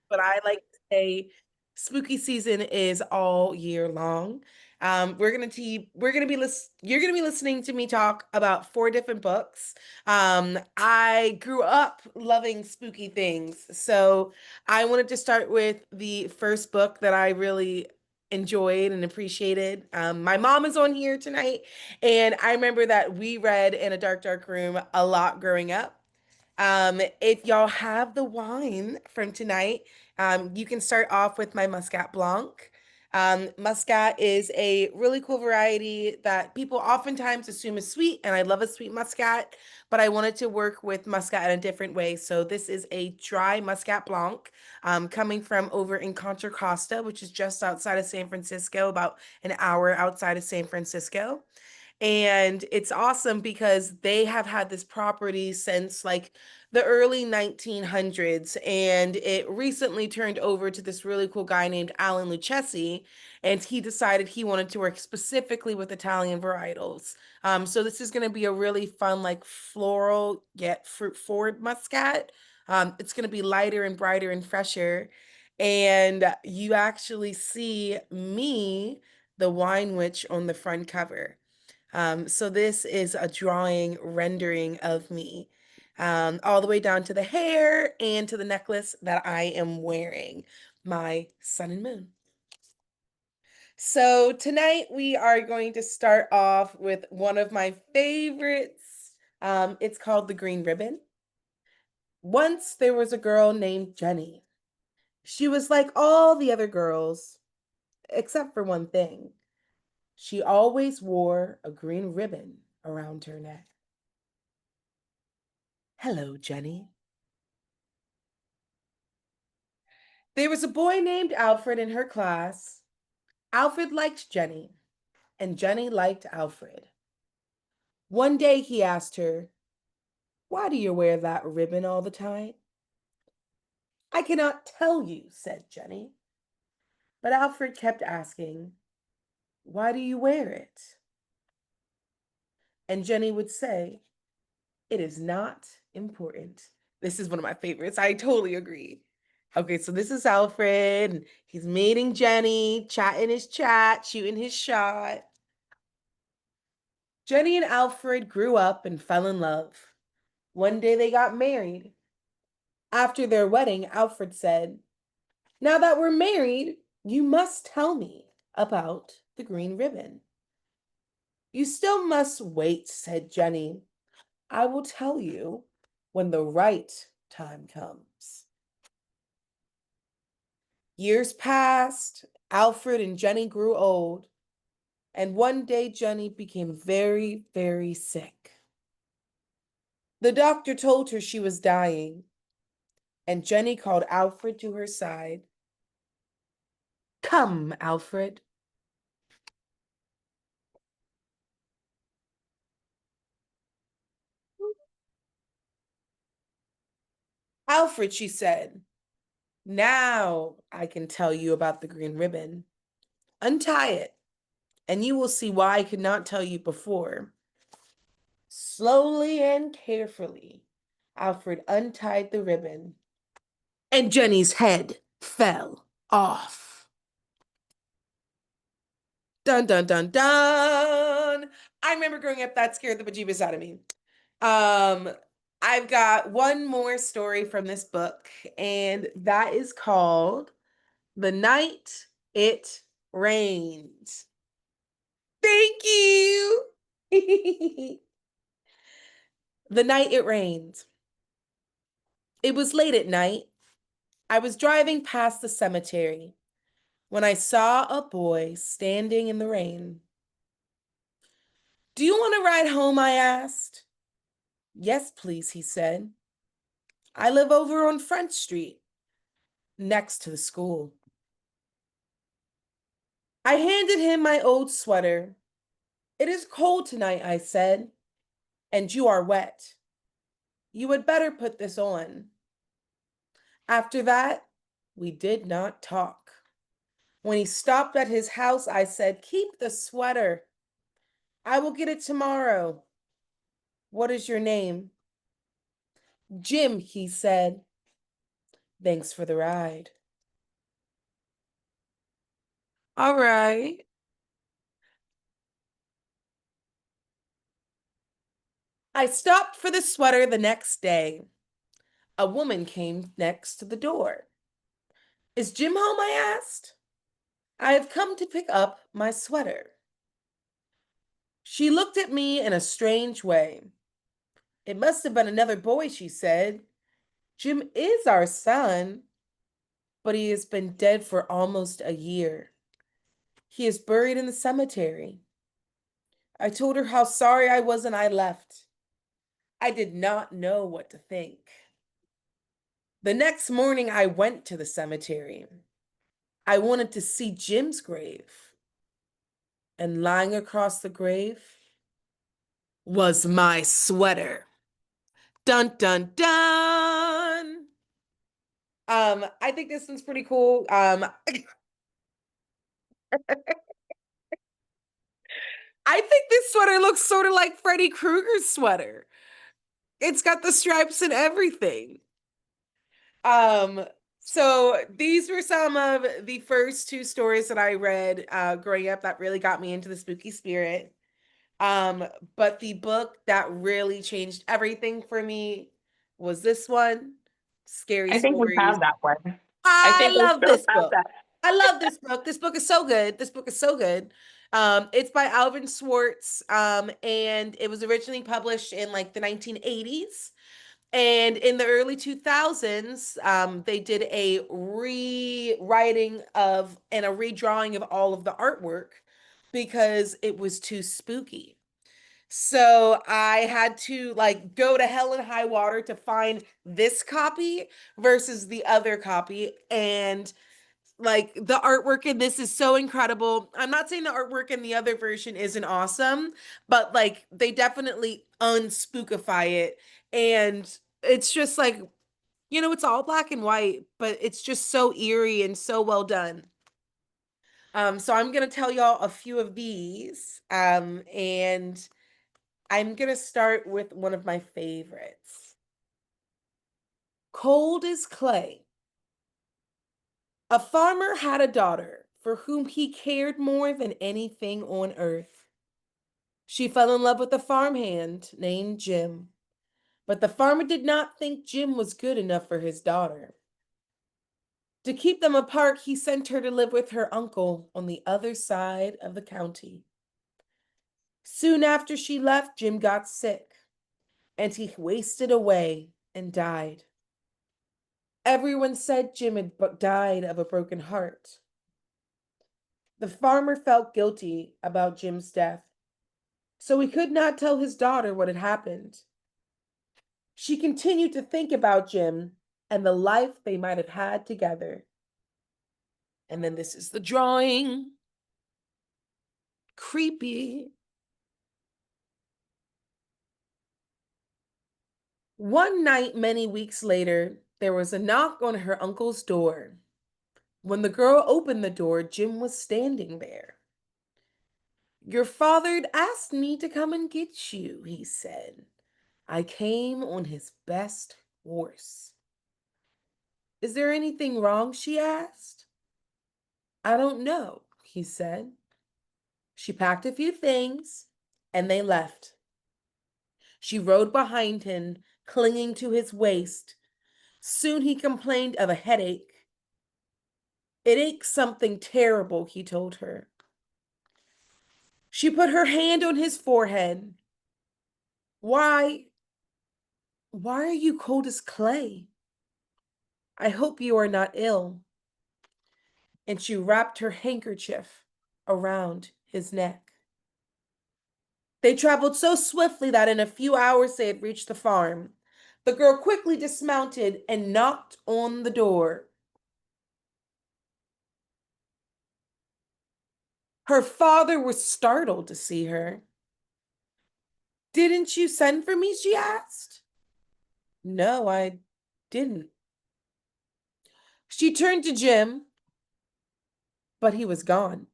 but I like to say spooky season is all year long. We're gonna be you're gonna be listening to me talk about four different books. I grew up loving spooky things, so I wanted to start with the first book that I really enjoyed and appreciated. My mom is on here tonight, and I remember that we read in a dark, dark room a lot growing up. If y'all have the wine from tonight, you can start off with my Muscat Blanc. Muscat is a really cool variety that people oftentimes assume is sweet, and I love a sweet Muscat, but I wanted to work with Muscat in a different way. So this is a dry Muscat Blanc, coming from over in Contra Costa, which is just outside of San Francisco, about an hour outside of San Francisco. And it's awesome because they have had this property since like the early 1900s, and it recently turned over to this really cool guy named Alan Lucchesi, and he decided he wanted to work specifically with Italian varietals. So this is going to be a really fun, like floral yet fruit forward muscat. It's going to be lighter and brighter and fresher, and you actually see me, the wine witch, on the front cover. So this is a drawing rendering of me, all the way down to the hair and to the necklace that I am wearing, my sun and moon. So tonight we are going to start off with one of my favorites. It's called The Green Ribbon. Once there was a girl named Jenny. She was like all the other girls, except for one thing. She always wore a green ribbon around her neck. Hello, Jenny. There was a boy named Alfred in her class. Alfred liked Jenny, and Jenny liked Alfred. One day he asked her, "Why do you wear that ribbon all the time?" "I cannot tell you," said Jenny. But Alfred kept asking, "Why do you wear it?" And Jenny would say, "It is not important." This is one of my favorites. I totally agree. Okay, so this is Alfred, and he's meeting Jenny, chatting his chat, shooting his shot. Jenny and Alfred grew up and fell in love. One day they got married. After their wedding, Alfred said, "Now that we're married, you must tell me about the green ribbon." "You still must wait," said Jenny. "I will tell you when the right time comes." Years passed. Alfred and Jenny grew old. And one day Jenny became very, very sick. The doctor told her she was dying, and Jenny called Alfred to her side. "Come, Alfred." "Alfred," she said, "now I can tell you about the green ribbon. Untie it, and you will see why I could not tell you before." Slowly and carefully, Alfred untied the ribbon, and Jenny's head fell off. Dun dun dun dun. I remember growing up, that scared the bejeebus out of me. Um, I've got one more story from this book, and that is called The Night It Rained. Thank you. The Night It Rained. It was late at night. I was driving past the cemetery when I saw a boy standing in the rain. "Do you want to ride home?" I asked. "Yes, please," he said. "I live over on Front Street, next to the school." I handed him my old sweater. "It is cold tonight," I said, "and you are wet. You had better put this on." After that, we did not talk. When he stopped at his house, I said, "Keep the sweater. I will get it tomorrow." "What is your name?" "Jim," he said. Thanks for the ride. All right. I stopped for the sweater the next day. A woman came next to the door. Is Jim home? I asked. I have come to pick up my sweater. She looked at me in a strange way. It must have been another boy, she said. Jim is our son, but he has been dead for almost a year. He is buried in the cemetery. I told her how sorry I was and I left. I did not know what to think. The next morning, I went to the cemetery. I wanted to see Jim's grave. And lying across the grave was my sweater. Dun dun dun. I think this one's pretty cool. I think this sweater looks sort of like Freddy Krueger's sweater. It's got the stripes and everything. Um, so these were some of the first two stories that I read growing up that really got me into the spooky spirit. Um, but the book that really changed everything for me was this one, Scary I think we Stories. have that one. I I think we love still this have book. that. I love this book. This book is so good. This book is so good. It's by Alvin Schwartz, and it was originally published in like the 1980s. And in the early 2000s, they did a rewriting of and a redrawing of all of the artwork because it was too spooky. So I had to like go to hell and high water to find this copy versus the other copy. And like the artwork in this is so incredible. I'm not saying the artwork in the other version isn't awesome, but like they definitely unspookify it. And it's just like, it's all black and white, but it's just so eerie and so well done. So I'm gonna tell y'all a few of these. And I'm gonna start with one of my favorites. Cold as clay. A farmer had a daughter for whom he cared more than anything on earth. She fell in love with a farmhand named Jim, but the farmer did not think Jim was good enough for his daughter. To keep them apart, he sent her to live with her uncle on the other side of the county. Soon after she left, Jim got sick, and he wasted away and died. Everyone said Jim had died of a broken heart. The farmer felt guilty about Jim's death, so he could not tell his daughter what had happened. She continued to think about Jim and the life they might have had together. And then this is the drawing. Creepy. One night, many weeks later, there was a knock on her uncle's door. When the girl opened the door, Jim was standing there. Your father'd asked me to come and get you, he said. I came on his best horse. Is there anything wrong? She asked. I don't know, he said. She packed a few things and they left. She rode behind him, clinging to his waist. Soon he complained of a headache. It aches something terrible, he told her. She put her hand on his forehead. Why, why are you cold as clay? I hope you are not ill. And she wrapped her handkerchief around his neck. They traveled so swiftly that in a few hours they had reached the farm. The girl quickly dismounted and knocked on the door. Her father was startled to see her. Didn't you send for me? She asked. No, I didn't. She turned to Jim, but he was gone,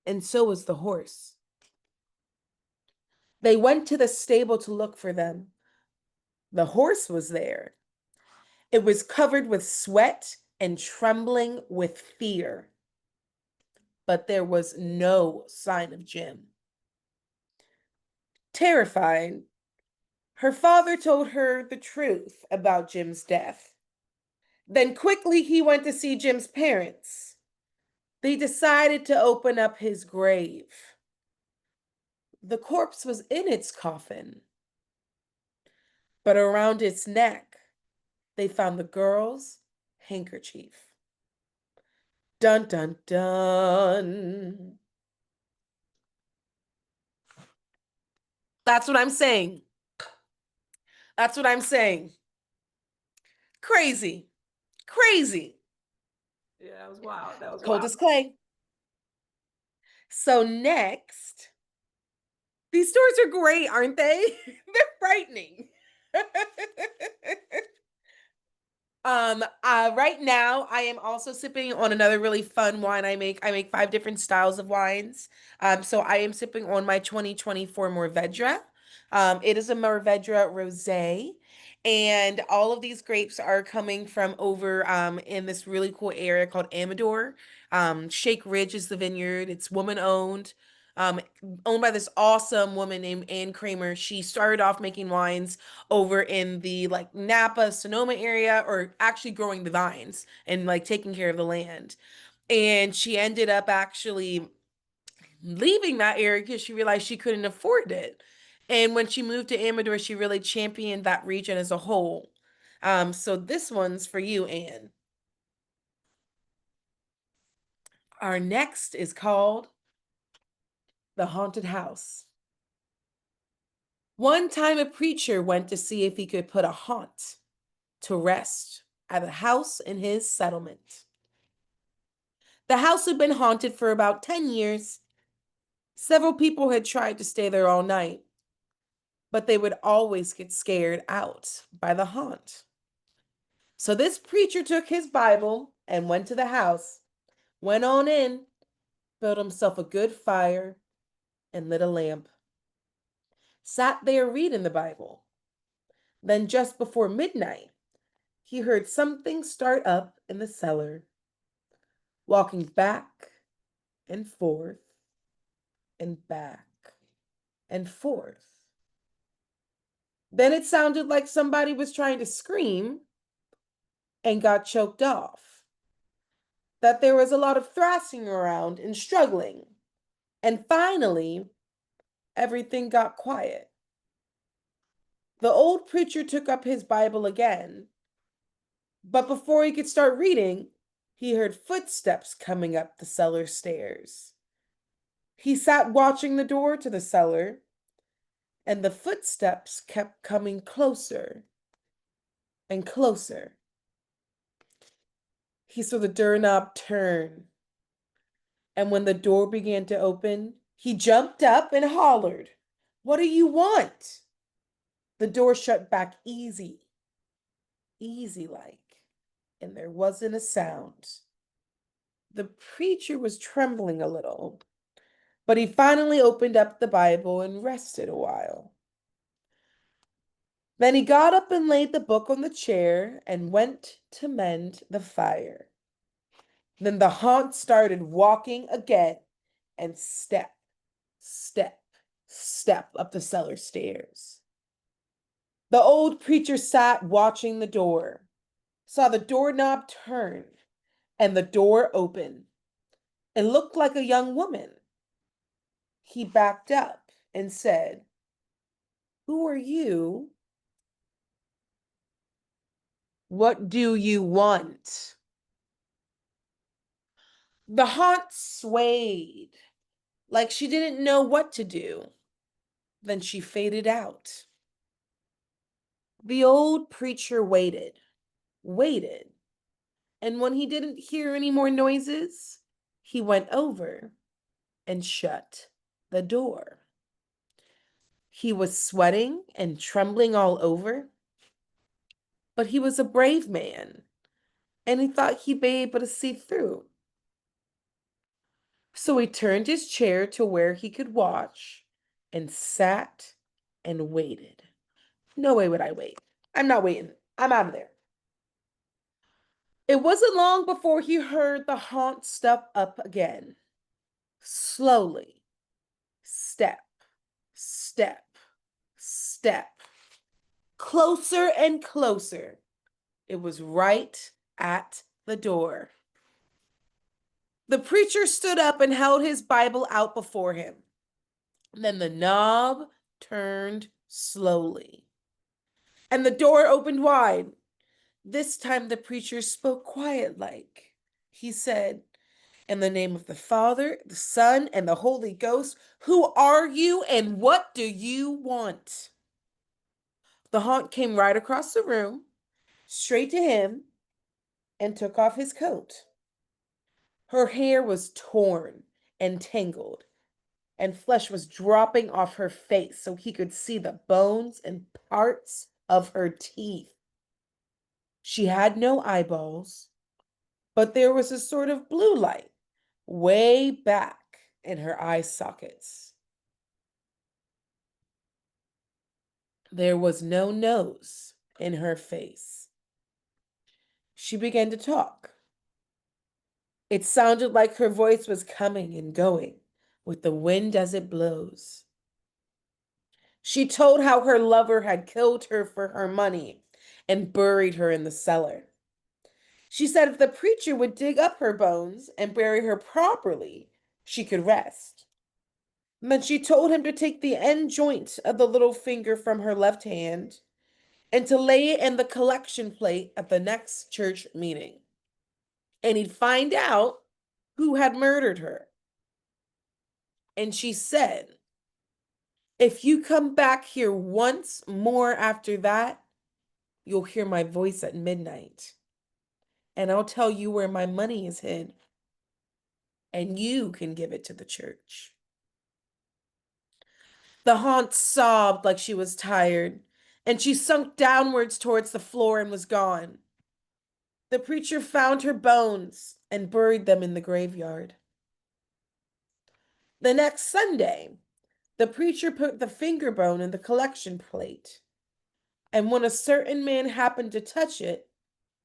and so was the horse. They went to the stable to look for them. The horse was there, It was covered with sweat and trembling with fear, but there was no sign of Jim. Terrified, her father told her the truth about Jim's death. Then quickly he went to see Jim's parents. They decided to open up his grave. The corpse was in its coffin, but around its neck, they found the girl's handkerchief. Dun dun dun. That's what I'm saying. That's what I'm saying. Crazy. Crazy. Yeah, that was wild. That was Cold wild. as clay. So next, these stories are great, aren't they? They're frightening. Right now I am also sipping on another really fun wine I make. I make 5 different styles of wines. So I am sipping on my 2024 Mourvedre. It is a Mourvedre Rosé, and all of these grapes are coming from over in this really cool area called Amador. Shake Ridge is the vineyard. It's woman owned. Um, Owned by this awesome woman named Ann Kramer. She started off making wines over in the like Napa, Sonoma area, or actually growing the vines and like taking care of the land. And she ended up actually leaving that area because she realized she couldn't afford it. And when she moved to Amador, she really championed that region as a whole. So this one's for you, Anne. Our next is called The Haunted House. One time a preacher went to see if he could put a haunt to rest at a house in his settlement. The house had been haunted for about 10 years. Several people had tried to stay there all night, but they would always get scared out by the haunt. So this preacher took his Bible and went to the house, went on in, built himself a good fire, and lit a lamp. Sat there reading the Bible. Then, just before midnight, he heard something start up in the cellar, walking back and forth and back and forth. Then it sounded like somebody was trying to scream and got choked off. That there was a lot of thrashing around and struggling. And finally, everything got quiet. The old preacher took up his Bible again, but before he could start reading, he heard footsteps coming up the cellar stairs. He sat watching the door to the cellar, and the footsteps kept coming closer and closer. He saw the doorknob turn, and when the door began to open, he jumped up and hollered, "What do you want?" The door shut back easy like, and there wasn't a sound. The preacher was trembling a little, but he finally opened up the Bible and rested a while. Then he got up and laid the book on the chair and went to mend the fire. Then the haunt started walking again and step, step, step up the cellar stairs. The old preacher sat watching the door, saw the doorknob turn, and the door open. It looked like a young woman. He backed up and said, "Who are you? What do you want?" The haunt swayed like she didn't know what to do. Then she faded out. The old preacher waited, and when he didn't hear any more noises, he went over and shut the door. He was sweating and trembling all over, but he was a brave man, and he thought he'd be able to see through. So he turned his chair to where he could watch and sat and waited. No way would I wait. I'm not waiting. I'm out of there. It wasn't long before he heard the haunt step up again. Slowly, step, step, step. Closer and closer. It was right at the door. The preacher stood up and held his Bible out before him. Then the knob turned slowly, and the door opened wide. This time the preacher spoke quiet like. He said, "In the name of the Father, the Son, and the Holy Ghost, who are you and what do you want?" The haunt came right across the room, straight to him, and took off his coat. Her hair was torn and tangled, and flesh was dropping off her face so he could see the bones and parts of her teeth. She had no eyeballs, but there was a sort of blue light way back in her eye sockets. There was no nose in her face. She began to talk. It sounded like her voice was coming and going with the wind as it blows. She told how her lover had killed her for her money and buried her in the cellar. She said if the preacher would dig up her bones and bury her properly, she could rest. And then she told him to take the end joint of the little finger from her left hand and to lay it in the collection plate at the next church meeting. And he'd find out who had murdered her. And she said, "If you come back here once more after that, you'll hear my voice at midnight. And I'll tell you where my money is hid. And you can give it to the church." The haunt sobbed like she was tired, and she sunk downwards towards the floor and was gone. The preacher found her bones and buried them in the graveyard. The next Sunday, the preacher put the finger bone in the collection plate, and when a certain man happened to touch it,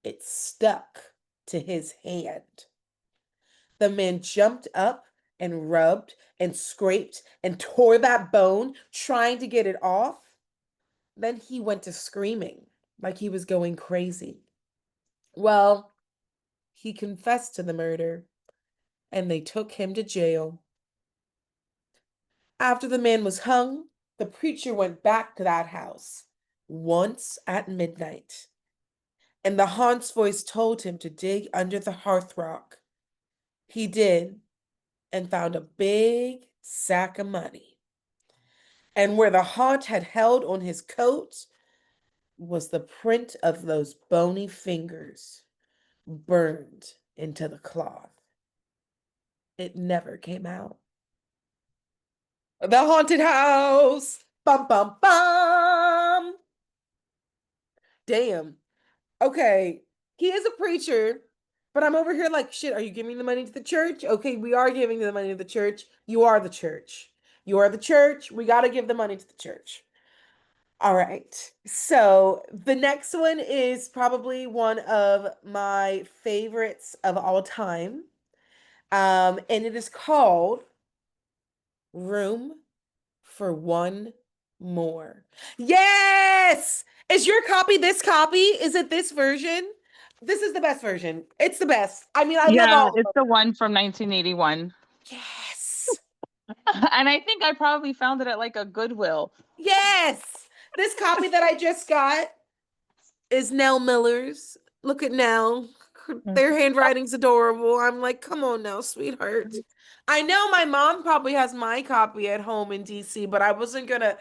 it stuck to his hand. The man jumped up and rubbed and scraped and tore that bone, trying to get it off. Then he went to screaming like he was going crazy. Well, he confessed to the murder, and they took him to jail. After the man was hung, the preacher went back to that house once at midnight, and the haunt's voice told him to dig under the hearthrug. He did, and found a big sack of money. And where the haunt had held on his coat was the print of those bony fingers burned into the cloth. It never came out. The haunted house. Bum bum bum. Damn. Okay. He is a preacher, but I'm over here like, shit, are you giving the money to the church? Okay, we are giving the money to the church. You are the church. You are the church. We got to give the money to the church. All right. So the next one is probably one of my favorites of all time. And it is called Room for One More. Yes! Is your copy this copy? Is it this version? This is the best version. It's the best. I mean, I love Yeah, all of it's them. the one from 1981. Yes. And I think I probably found it at like a Goodwill. Yes. This copy that I just got is Nell Miller's. Look at Nell. Their handwriting's adorable. I'm like, come on now, sweetheart. I know my mom probably has my copy at home in DC, but I wasn't gonna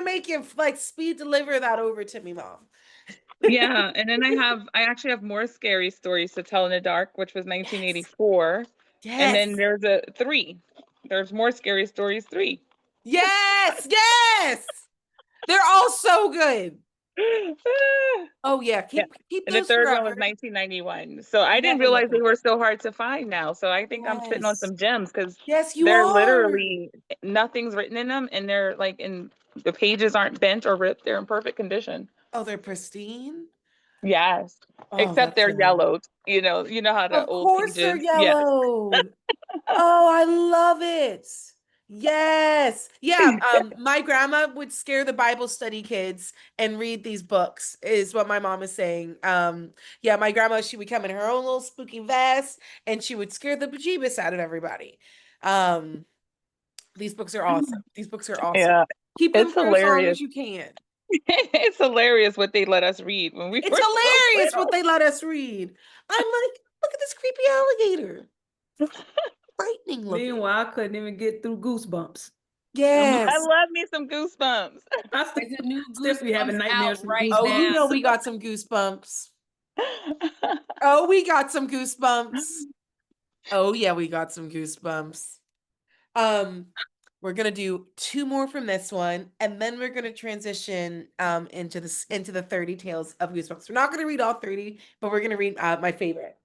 make you like speed deliver that over to me, mom. Yeah, and then I actually have more scary stories to tell in the dark, which was Yes. 1984. And then Yes. there's a three. There's more scary stories three. Yes. Yes. They're all so good. Oh yeah, Yeah. keep And the those third one was forever. 1991. So I didn't Never let realize they them were go. so hard to find now. So I think I'm sitting on Yes. some gems because Yes, you they're are. literally nothing's written in them and they're like in the pages aren't bent or ripped. They're in perfect condition. Oh, they're pristine. Yes. Oh, Except that's they're good. yellowed. You know how the Of old course they're pages. Yes. yellowed. Oh, I love it. Yes. Yeah, my grandma would scare the Bible study kids and read these books, is what my mom is saying. Yeah, my grandma, she would come in her own little spooky vest and she would scare the bejeebus out of everybody. Um, these books are awesome. These books are awesome. Yeah. Keep them It's for as long hilarious. as you can. It's hilarious what they let us read when we It's were so hilarious what little. they let us read. I'm like, look at this creepy alligator. Frightening looking. Meanwhile, I couldn't even get through Goosebumps. I Yes. love me some goosebumps. I still, There's a new still be having Goosebumps out nightmares from right Oh, you now. know Goosebumps. we got some goosebumps. Oh, we got some goosebumps. Oh, yeah, we got some goosebumps. Um, we're gonna do two more from this one, and then we're gonna transition into the 30 tales of Goosebumps. We're not gonna read all 30, but we're gonna read my favorite.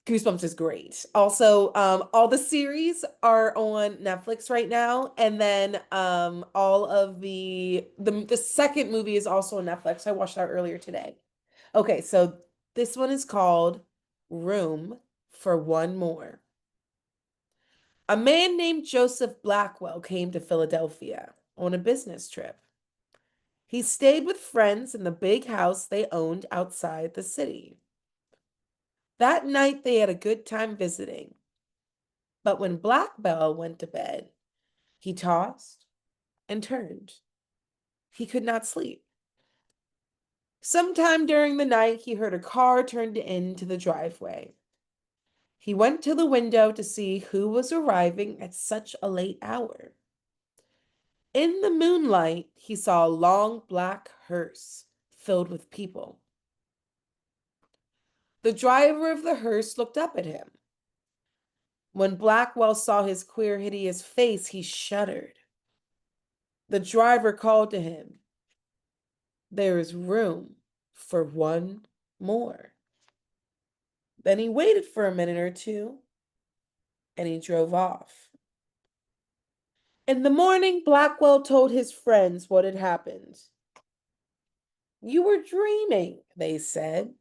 Goosebumps is great. Also, all the series are on Netflix right now, and then all of the second movie is also on Netflix. I watched that earlier today. Okay, so this one is called Room for One More. A man named Joseph Blackwell came to Philadelphia on a business trip. He stayed with friends in the big house they owned outside the city. That night they had a good time visiting. But when Blackwell went to bed, he tossed and turned. He could not sleep. Sometime during the night, he heard a car turned into the driveway. He went to the window to see who was arriving at such a late hour. In the moonlight, he saw a long black hearse filled with people. The driver of the hearse looked up at him. When Blackwell saw his queer, hideous face, he shuddered. The driver called to him, "There is room for one more." Then he waited for a minute or two and he drove off. In the morning, Blackwell told his friends what had happened. "You were dreaming," they said.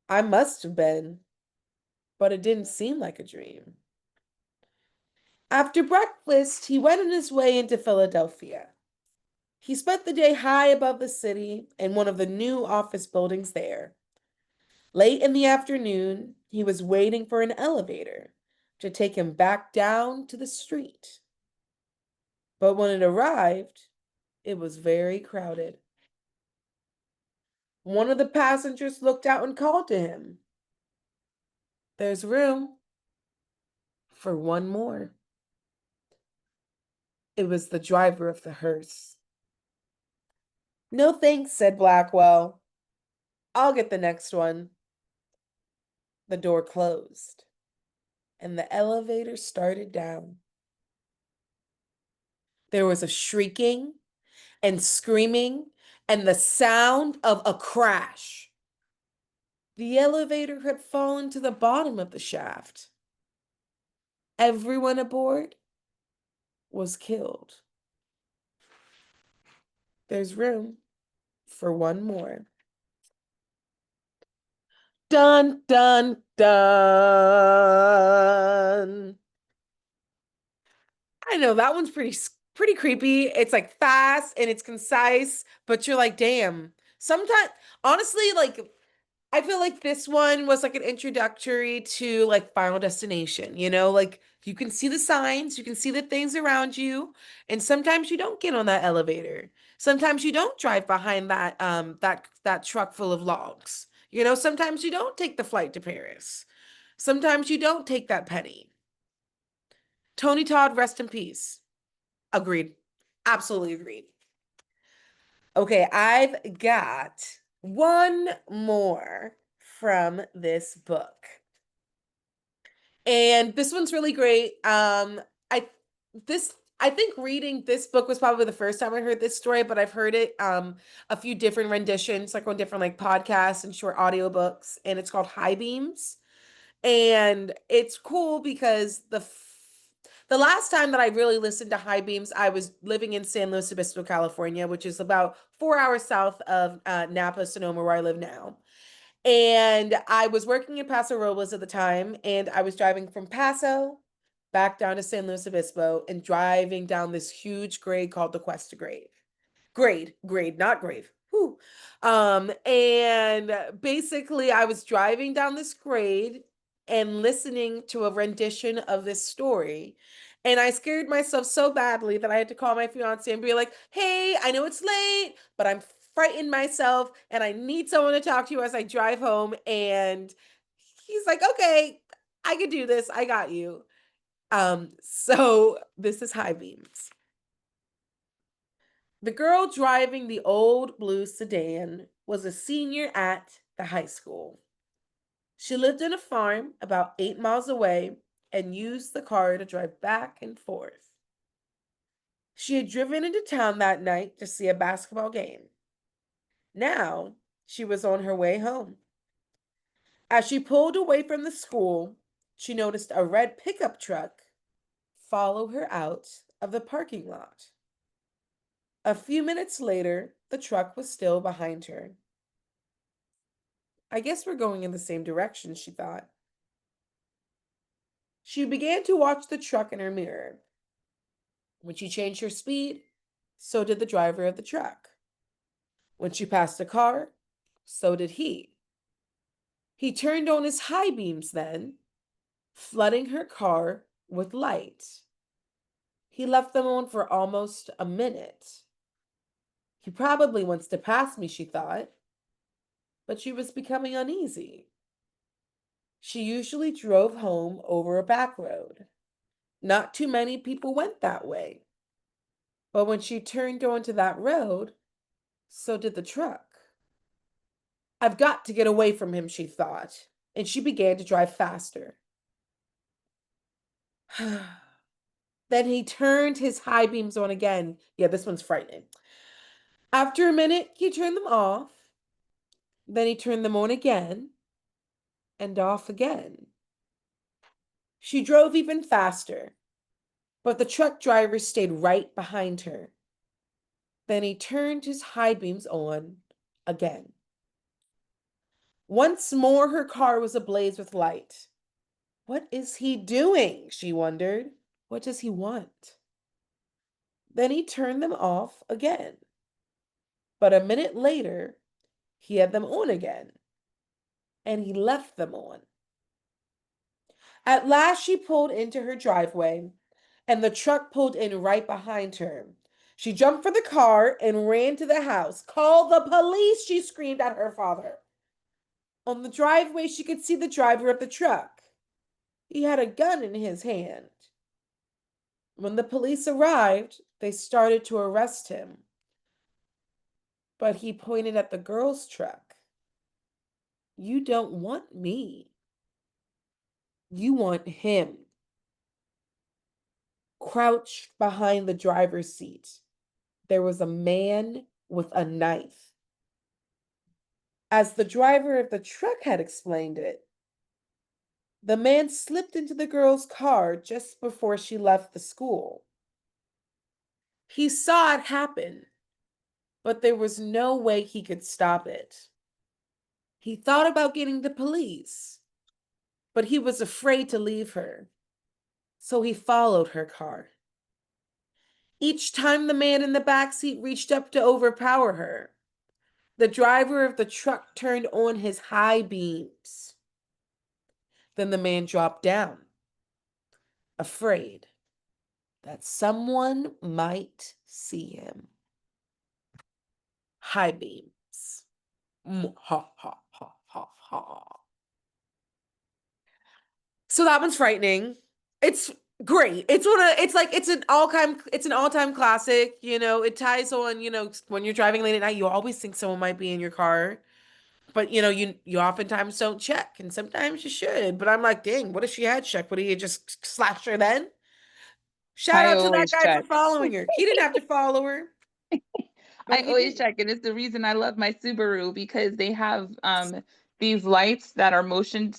"I must have been, but it didn't seem like a dream." After breakfast, he went on his way into Philadelphia. He spent the day high above the city in one of the new office buildings there. Late in the afternoon, he was waiting for an elevator to take him back down to the street. But when it arrived, it was very crowded. One of the passengers looked out and called to him, "There's room for one more." It was the driver of the hearse. "No thanks," said Blackwell. "I'll get the next one." The door closed, and the elevator started down. There was a shrieking and screaming and the sound of a crash. The elevator had fallen to the bottom of the shaft. Everyone aboard was killed. There's room for one more. Dun, dun, dun. I know that one's pretty creepy. It's like fast and it's concise, but you're like, damn. Sometimes, honestly, like I feel like this one was like an introductory to like Final Destination, like you can see the signs, you can see the things around you, and sometimes you don't get on that elevator. Sometimes you don't drive behind that truck full of logs. Sometimes you don't take the flight to Paris. Sometimes you don't take that penny. Tony Todd, rest in peace. Agreed. Absolutely agreed. Okay, I've got one more from this book. And this one's really great. I this I think reading this book was probably the first time I heard this story, but I've heard it a few different renditions, like on different like podcasts and short audiobooks, and it's called High Beams. And it's cool because The last time that I really listened to high beams, I was living in San Luis Obispo, California, which is about 4 hours south of Napa, Sonoma, where I live now. And I was working in Paso Robles at the time, and I was driving from Paso back down to San Luis Obispo and driving down this huge grade called the Cuesta Grade. Grade, not grave. Whew. And basically I was driving down this grade and listening to a rendition of this story. And I scared myself so badly that I had to call my fiance and be like, hey, I know it's late, but I'm frightened myself and I need someone to talk to as I drive home. And he's like, okay, I can do this. I got you. So this is high beams. The girl driving the old blue sedan was a senior at the high school. She lived in a farm about 8 miles away and used the car to drive back and forth. She had driven into town that night to see a basketball game. Now she was on her way home. As she pulled away from the school, she noticed a red pickup truck follow her out of the parking lot. A few minutes later, the truck was still behind her. I guess we're going in the same direction, she thought. She began to watch the truck in her mirror. When she changed her speed, so did the driver of the truck. When she passed a car, so did he. He turned on his high beams then, flooding her car with light. He left them on for almost a minute. He probably wants to pass me, she thought, but she was becoming uneasy. She usually drove home over a back road. Not too many people went that way. But when she turned onto that road, so did the truck. I've got to get away from him, she thought, and she began to drive faster. Then he turned his high beams on again. Yeah, this one's frightening. After a minute, he turned them off. Then he turned them on again and off again. She drove even faster, but the truck driver stayed right behind her. Then he turned his high beams on again. Once more, her car was ablaze with light. What is he doing? She wondered. What does he want? Then he turned them off again. But a minute later, he had them on again, and he left them on. At last, she pulled into her driveway, and the truck pulled in right behind her. She jumped for the car and ran to the house. Call the police, she screamed at her father. On the driveway, she could see the driver of the truck. He had a gun in his hand. When the police arrived, they started to arrest him. But he pointed at the girl's truck. You don't want me. You want him. Crouched behind the driver's seat, there was a man with a knife. As the driver of the truck had explained it, the man slipped into the girl's car just before she left the school. He saw it happen, but there was no way he could stop it. He thought about getting the police, but he was afraid to leave her, so he followed her car. Each time the man in the back seat reached up to overpower her, the driver of the truck turned on his high beams. Then the man dropped down, afraid that someone might see him. High beams. Ha ha ha ha ha. So that one's frightening. It's great. It's an all-time classic, it ties on, when you're driving late at night, you always think someone might be in your car. But you oftentimes don't check, and sometimes you should. But I'm like, dang, what if she had checked? Would he just slashed her then? Shout I out to that always guy for check. following her. He didn't have to follow her, but I he always did. check, and it's the reason I love my Subaru because they have these lights that are motion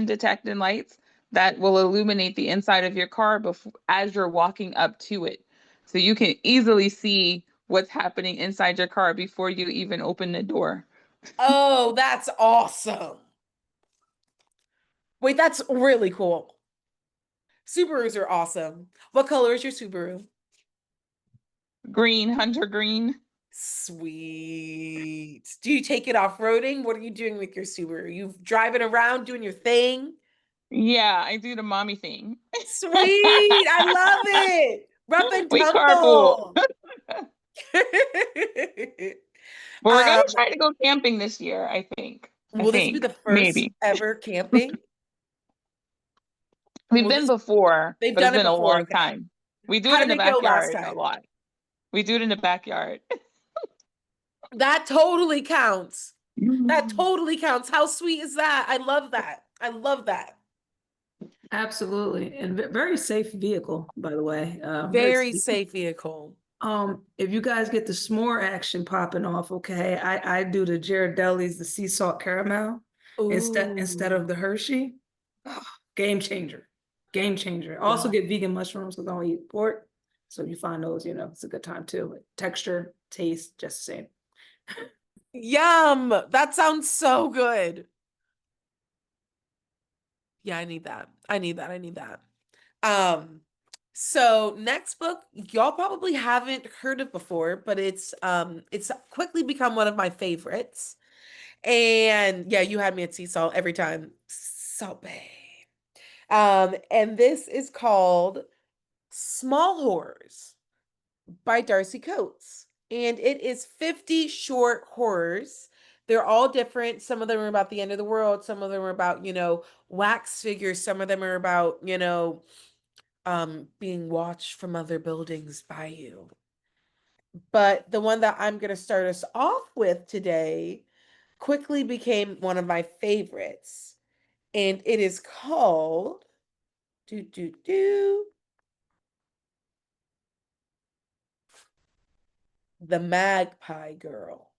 detecting lights that will illuminate the inside of your car as you're walking up to it. So you can easily see what's happening inside your car before you even open the door. Oh, that's awesome. Wait, that's really cool. Subarus are awesome. What color is your Subaru? Green, hunter green. Sweet. Do you take it off-roading? What are you doing with your Subaru? You driving around doing your thing? Yeah, I do the mommy thing. Sweet. I love it. Rough and We carpool. tumble. But we're Um, gonna try to go camping this year, I think. will this be the first Maybe. ever camping? We've Will been this before, They've but it's done it been a before, long okay. time. We do How it in did the it go last backyard a time? lot. We do it in the backyard. That totally counts. That Mhm. totally counts. How sweet is that? I love that. I love that. Absolutely. And very safe vehicle, by the way. Very Very safe. safe vehicle. If you guys get the s'more action popping off, okay, I do the Ghirardelli's, the sea salt caramel instead of Ooh. the Hershey. Game changer. Game changer. Also Yum. get vegan mushrooms because I don't eat pork. So if you find those, it's a good time too. Texture, taste, just the same. Yum. That sounds so good. Yeah, I need that. I need that. I need that. Um, so next book, y'all probably haven't heard of before, but it's quickly become one of my favorites. And yeah, you had me at sea salt every time. So bad. And this is called Small Horrors by Darcy Coates. And it is 50 short horrors. They're all different. Some of them are about the end of the world. Some of them are about, wax figures. Some of them are about, being watched from other buildings by you. But the one that I'm going to start us off with today quickly became one of my favorites. And it is called do do do The Magpie Girl.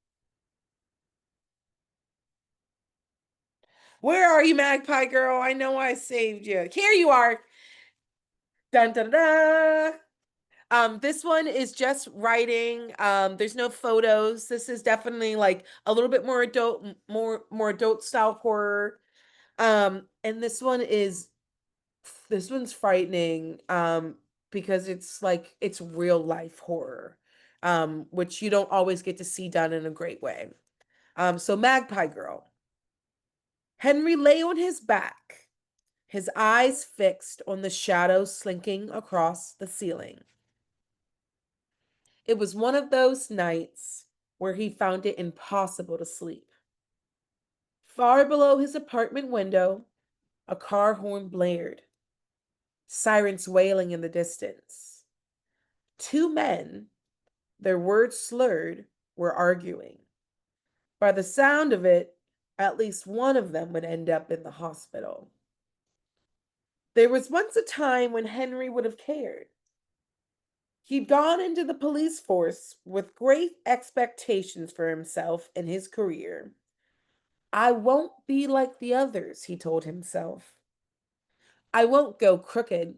Where are you, Magpie Girl? I know I saved you. Here you are. Dun dun dun. This one is just writing. There's no photos. This is definitely like a little bit more adult, more adult style horror. And this one's frightening. Because it's like it's real life horror. Which you don't always get to see done in a great way. So Magpie Girl. Henry lay on his back, his eyes fixed on the shadows slinking across the ceiling. It was one of those nights where he found it impossible to sleep. Far below his apartment window, a car horn blared, sirens wailing in the distance. Two men, their words slurred, were arguing. By the sound of it, at least one of them would end up in the hospital. There was once a time when Henry would have cared. He'd gone into the police force with great expectations for himself and his career. I won't be like the others, he told himself. I won't go crooked.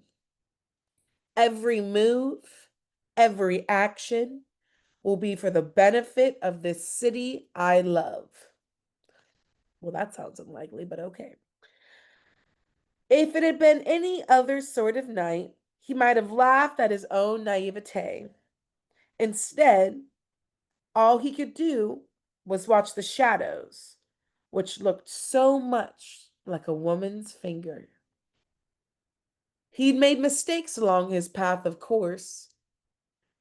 Every move, every action will be for the benefit of this city I love. Well, that sounds unlikely, but okay. If it had been any other sort of night, he might have laughed at his own naivete. Instead, all he could do was watch the shadows, which looked so much like a woman's finger. He'd made mistakes along his path, of course.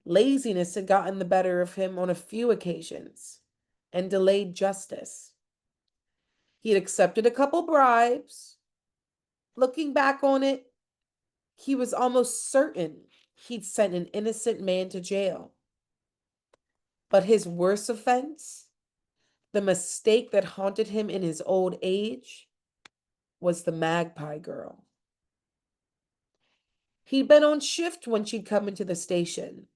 Laziness had gotten the better of him on a few occasions and delayed justice. He'd accepted a couple bribes. Looking back on it, he was almost certain he'd sent an innocent man to jail. But his worst offense, the mistake that haunted him in his old age, was the Magpie Girl. He'd been on shift when she'd come into the station.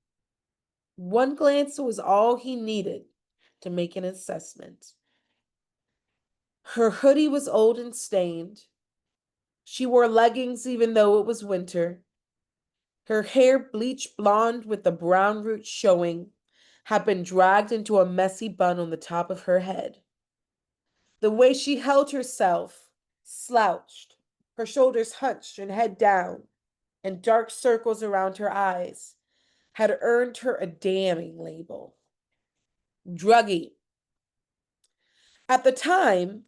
One glance was all he needed to make an assessment. Her hoodie was old and stained. She wore leggings even though it was winter. Her hair, bleached blonde with the brown roots showing, had been dragged into a messy bun on the top of her head. The way she held herself, slouched, her shoulders hunched and head down, and dark circles around her eyes, had earned her a damning label. Druggy. At the time,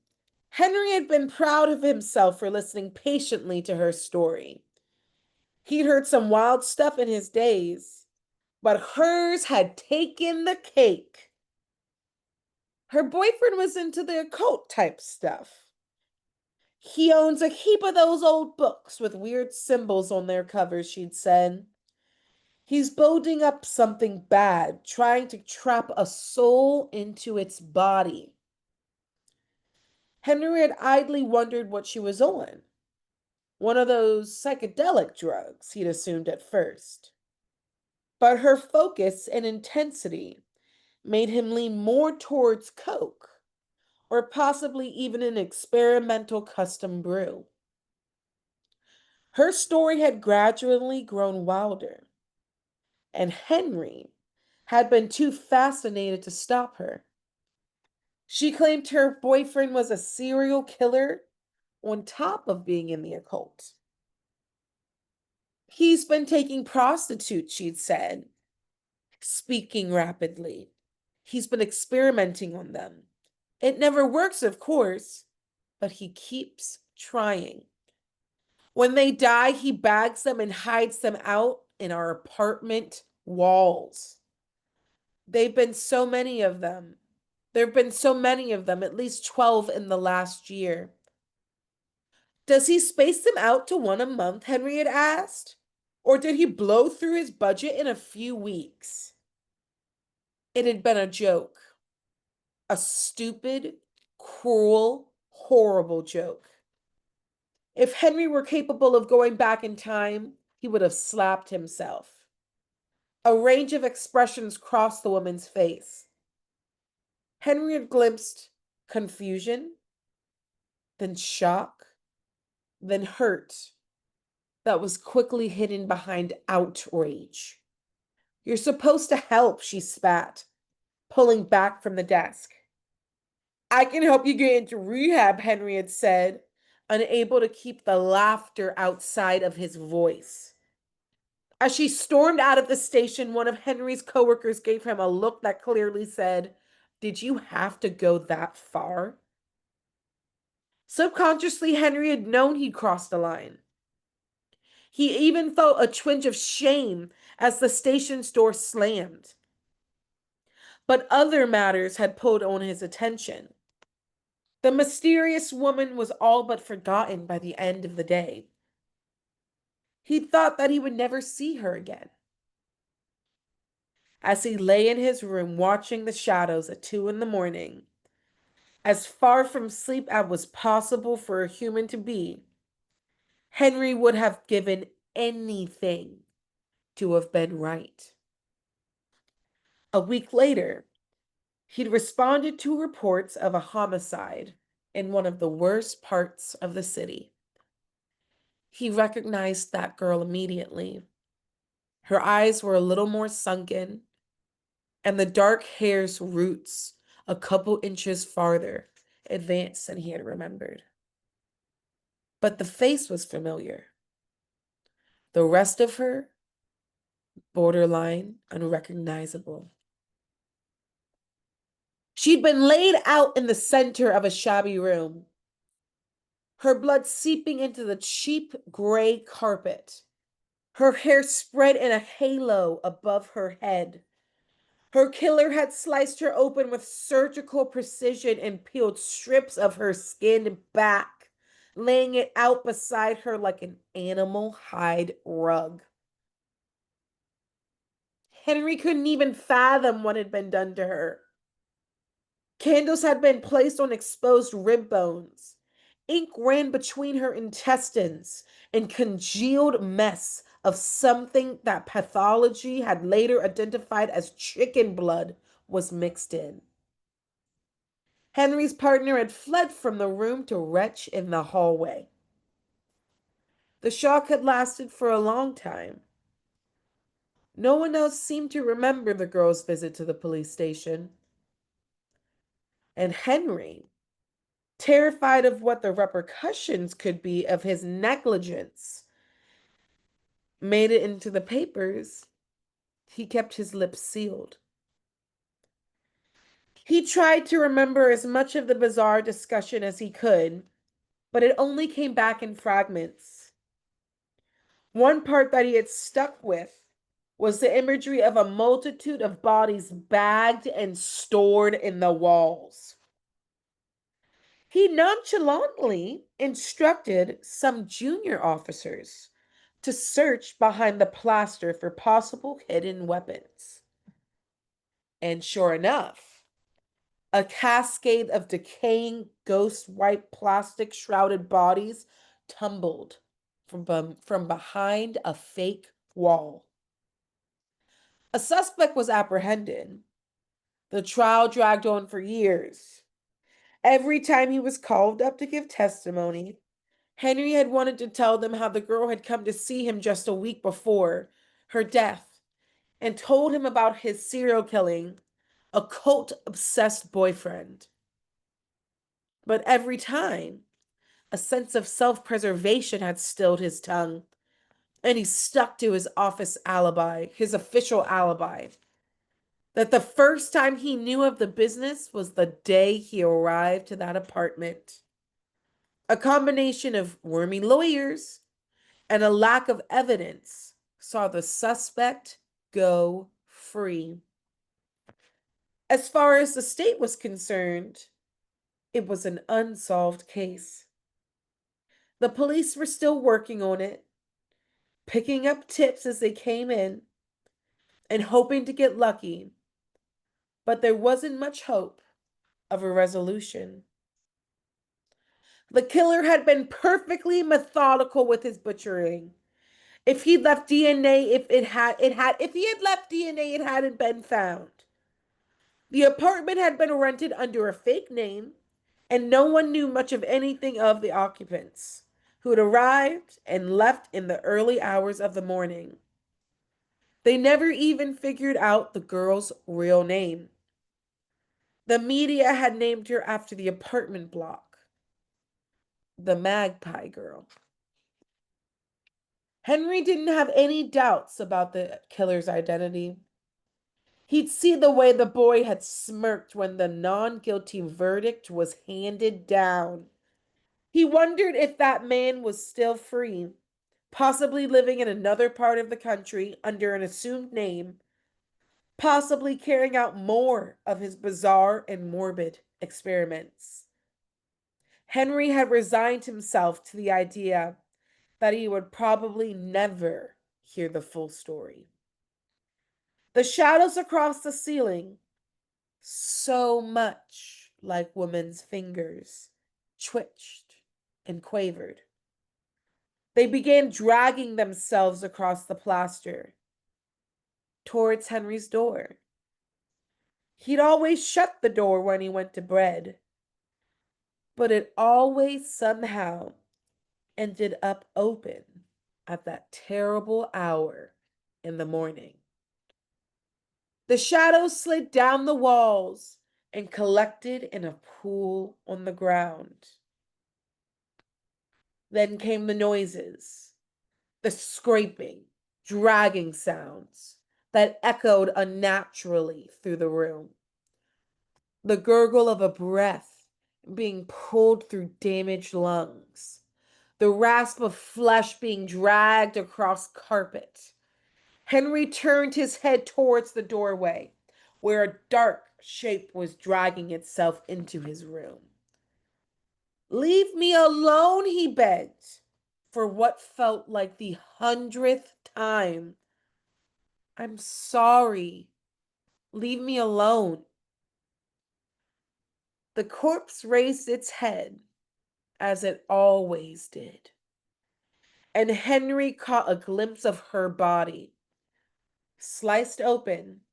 Henry had been proud of himself for listening patiently to her story. He'd heard some wild stuff in his days, but hers had taken the cake. Her boyfriend was into the occult type stuff. He owns a heap of those old books with weird symbols on their covers, she'd said. He's building up something bad, trying to trap a soul into its body. Henry had idly wondered what she was on. One of those psychedelic drugs, he'd assumed at first. But her focus and intensity made him lean more towards coke, or possibly even an experimental custom brew. Her story had gradually grown wilder, and Henry had been too fascinated to stop her. She claimed her boyfriend was a serial killer on top of being in the occult. He's been taking prostitutes, she'd said, speaking rapidly. He's been experimenting on them. It never works, of course, but he keeps trying. When they die, he bags them and hides them out in our apartment walls. They've been so many of them. There have been so many of them, at least 12 in the last year. Does he space them out to one a month? Henry had asked. Or did he blow through his budget in a few weeks? It had been a joke. A stupid, cruel, horrible joke. If Henry were capable of going back in time, he would have slapped himself. A range of expressions crossed the woman's face. Henry had glimpsed confusion, then shock, then hurt that was quickly hidden behind outrage. You're supposed to help, she spat, pulling back from the desk. I can help you get into rehab, Henry had said, unable to keep the laughter outside of his voice. As she stormed out of the station, one of Henry's coworkers gave him a look that clearly said, "Did you have to go that far?" Subconsciously, Henry had known he'd crossed the line. He even felt a twinge of shame as the station's door slammed. But other matters had pulled on his attention. The mysterious woman was all but forgotten by the end of the day. He thought that he would never see her again. As he lay in his room watching the shadows at 2 in the morning, as far from sleep as was possible for a human to be, Henry would have given anything to have been right. A week later, he'd responded to reports of a homicide in one of the worst parts of the city. He recognized that girl immediately. Her eyes were a little more sunken, and the dark hair's roots a couple inches farther advanced than he had remembered. But the face was familiar. The rest of her, borderline unrecognizable. She'd been laid out in the center of a shabby room, her blood seeping into the cheap gray carpet, her hair spread in a halo above her head. Her killer had sliced her open with surgical precision and peeled strips of her skin back, laying it out beside her like an animal hide rug. Henry couldn't even fathom what had been done to her. Candles had been placed on exposed rib bones. Ink ran between her intestines, and congealed mess of something that pathology had later identified as chicken blood was mixed in. Henry's partner had fled from the room to retch in the hallway. The shock had lasted for a long time. No one else seemed to remember the girl's visit to the police station. And Henry, terrified of what the repercussions could be of his negligence, made it into the papers. He kept his lips sealed. He tried to remember as much of the bizarre discussion as he could, but it only came back in fragments. One part that he had stuck with was the imagery of a multitude of bodies bagged and stored in the walls. He nonchalantly instructed some junior officers to search behind the plaster for possible hidden weapons. And sure enough, a cascade of decaying ghost white plastic shrouded bodies tumbled from behind a fake wall. A suspect was apprehended. The trial dragged on for years. Every time he was called up to give testimony, Henry had wanted to tell them how the girl had come to see him just a week before her death and told him about his serial killing, occult obsessed boyfriend. But every time, a sense of self preservation had stilled his tongue, and he stuck to his office alibi, his official alibi. That the first time he knew of the business was the day he arrived to that apartment. A combination of wormy lawyers and a lack of evidence saw the suspect go free. As far as the state was concerned, it was an unsolved case. The police were still working on it, picking up tips as they came in and hoping to get lucky, but there wasn't much hope of a resolution. The killer had been perfectly methodical with his butchering. If he left DNA, if he had left DNA, it hadn't been found. The apartment had been rented under a fake name, and no one knew much of anything of the occupants, who had arrived and left in the early hours of the morning. They never even figured out the girl's real name. The media had named her after the apartment block, the Magpie Girl. Henry didn't have any doubts about the killer's identity. He'd see the way the boy had smirked when the non-guilty verdict was handed down. He wondered if that man was still free, possibly living in another part of the country under an assumed name, possibly carrying out more of his bizarre and morbid experiments. Henry had resigned himself to the idea that he would probably never hear the full story. The shadows across the ceiling, so much like women's fingers, twitched and quavered. They began dragging themselves across the plaster towards Henry's door. He'd always shut the door when he went to bed, but it always somehow ended up open at that terrible hour in the morning. The shadows slid down the walls and collected in a pool on the ground. Then came the noises, the scraping, dragging sounds that echoed unnaturally through the room. The gurgle of a breath being pulled through damaged lungs. The rasp of flesh being dragged across carpet. Henry turned his head towards the doorway, where a dark shape was dragging itself into his room. "Leave me alone," he begged, for what felt like the 100th time. "I'm sorry. Leave me alone." The corpse raised its head, as it always did, and Henry caught a glimpse of her body, sliced open,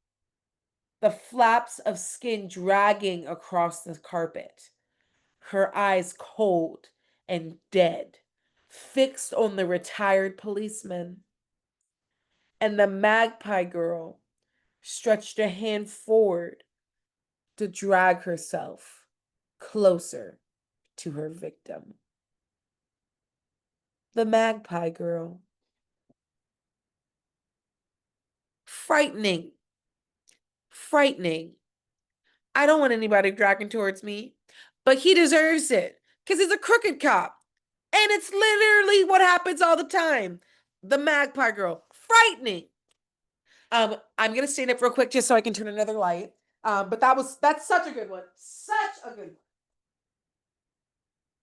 the flaps of skin dragging across the carpet, her eyes cold and dead, fixed on the retired policeman, and the magpie girl stretched a hand forward to drag herself closer to her victim. The magpie girl. Frightening. Frightening. I don't want anybody dragging towards me, but he deserves it because he's a crooked cop. And it's literally what happens all the time. The magpie girl. Frightening. I'm gonna stand up real quick just so I can turn another light. But that's such a good one. Such a good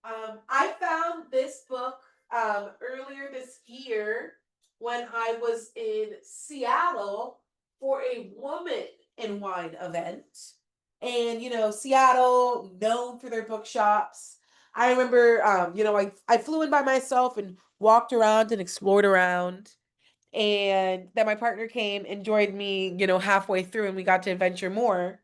one. I found this book earlier this year when I was in Seattle for a woman in wine event. And Seattle, known for their bookshops. I remember I flew in by myself and walked around and explored around. And then my partner came and joined me, halfway through, and we got to adventure more.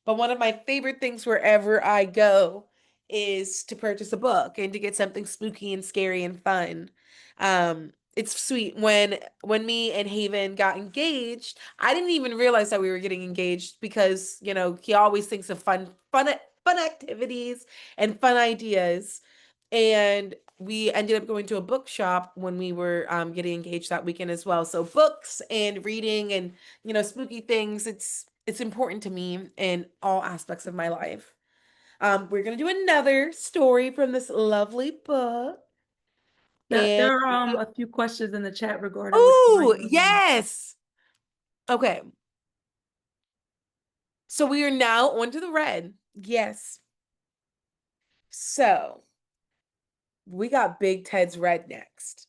But one of my favorite things wherever I go is to purchase a book and to get something spooky and scary and fun. It's sweet when me and Haven got engaged. I didn't even realize that we were getting engaged because he always thinks of fun activities and fun ideas. And we ended up going to a bookshop when we were getting engaged that weekend as well. So books and reading and spooky things, it's important to me in all aspects of my life. We're gonna do another story from this lovely book. And There are a few questions in the chat regarding which oh, wine you want. yes. Okay. So we are now on to the red. Yes. So we got Big Ted's Red next.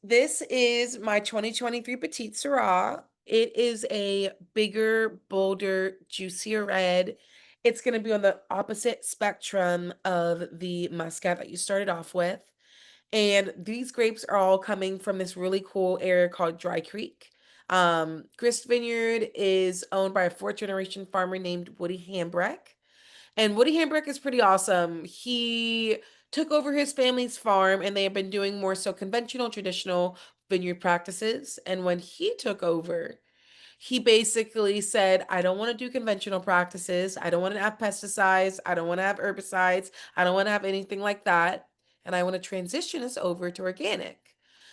This is my 2023 Petite Syrah. It is a bigger, bolder, juicier red. It's going to be on the opposite spectrum of the Muscat that you started off with. And these grapes are all coming from this really cool area called Dry Creek. Grist Vineyard is owned by a fourth-generation farmer named Woody Hambrecht. And Woody Hambrecht is pretty awesome. He took over his family's farm and they have been doing more so conventional, traditional vineyard practices. And when he took over, he basically said, I don't want to do conventional practices. I don't want to have pesticides. I don't want to have herbicides. I don't want to have anything like that. And I want to transition us over to organic.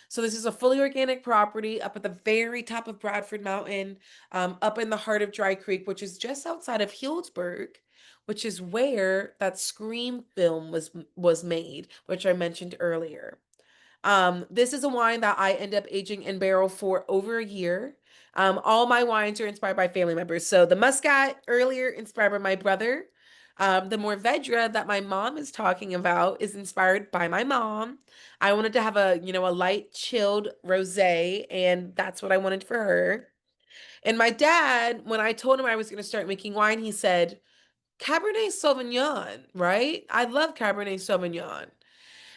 So this is a fully organic property up at the very top of Bradford Mountain, up in the heart of Dry Creek, which is just outside of Healdsburg, which is where that Scream film was made, which I mentioned earlier. This is a wine that I end up aging in barrel for over a year. All my wines are inspired by family members. So the Muscat earlier inspired by my brother. The Mourvedre that my mom is talking about is inspired by my mom. I wanted to have a light chilled rosé, and that's what I wanted for her. And my dad, when I told him I was going to start making wine, he said, Cabernet Sauvignon, right? I love Cabernet Sauvignon.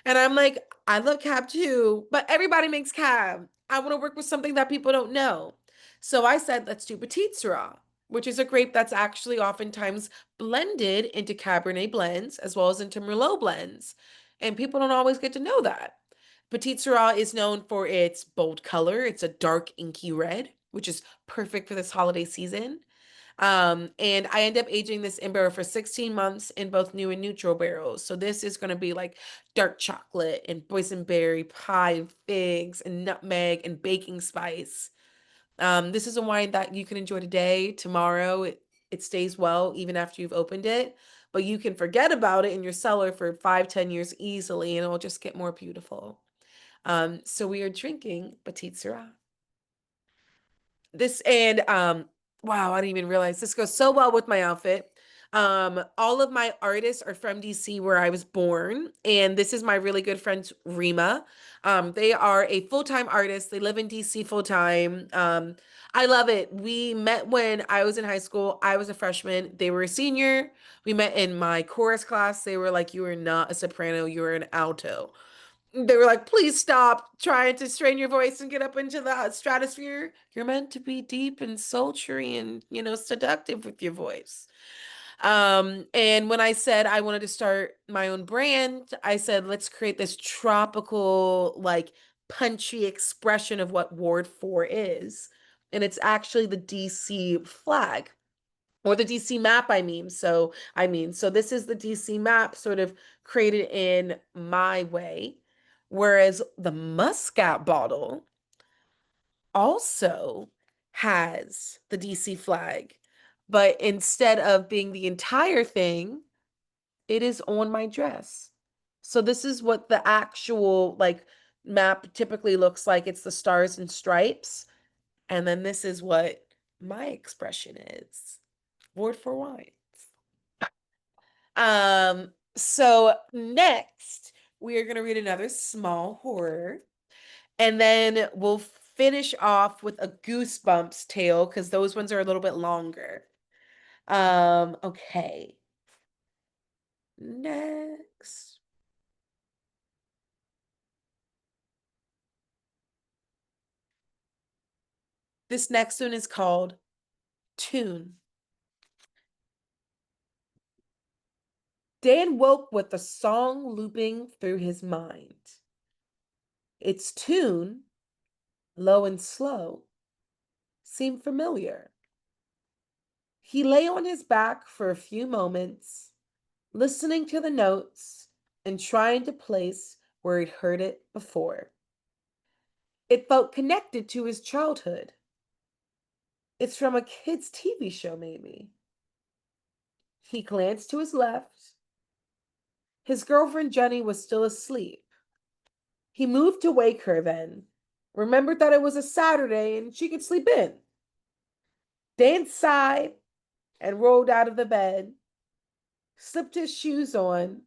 And I'm like, I love cab too, but everybody makes cab. I want to work with something that people don't know. So I said, let's do Petite Syrah, which is a grape that's actually oftentimes blended into Cabernet blends as well as into Merlot blends. And people don't always get to know that. Petite Syrah is known for its bold color. It's a dark, inky red, which is perfect for this holiday season. And I end up aging this in barrel for 16 months in both new and neutral barrels. So this is going to be like dark chocolate and boysenberry pie, figs and nutmeg and baking spice. This is a wine that you can enjoy today, tomorrow. It stays well even after you've opened it, but you can forget about it in your cellar for 5-10 years easily, and it will just get more beautiful. So we are drinking Petite Syrah. This and wow, I didn't even realize this goes so well with my outfit. All of my artists are from DC where I was born, and this is my really good friend Rima. They are a full-time artist. They live in DC full-time. I love it. We met when I was in high school. I was a freshman. They were a senior. We met in my chorus class. They were like, "You are not a soprano, you are an alto." They were like, please stop trying to strain your voice and get up into the stratosphere. You're meant to be deep and sultry and, seductive with your voice. And when I said I wanted to start my own brand, I said, let's create this tropical, like punchy expression of what Ward 4 is. And it's actually the DC flag or the DC map, so this is the DC map sort of created in my way. Whereas the Muscat bottle also has the DC flag, but instead of being the entire thing, it is on my dress. So this is what the actual like map typically looks like. It's the stars and stripes. And then this is what my expression is. Word for wines. So next we are going to read another small horror. And then we'll finish off with a Goosebumps tale because those ones are a little bit longer. Okay. Next. This next one is called Tune. Dan woke with the song looping through his mind. Its tune, low and slow, seemed familiar. He lay on his back for a few moments, listening to the notes and trying to place where he'd heard it before. It felt connected to his childhood. It's from a kid's TV show, maybe. He glanced to his left. His girlfriend Jenny was still asleep. He moved to wake her then, remembered that it was a Saturday and she could sleep in. Dan sighed and rolled out of the bed, slipped his shoes on,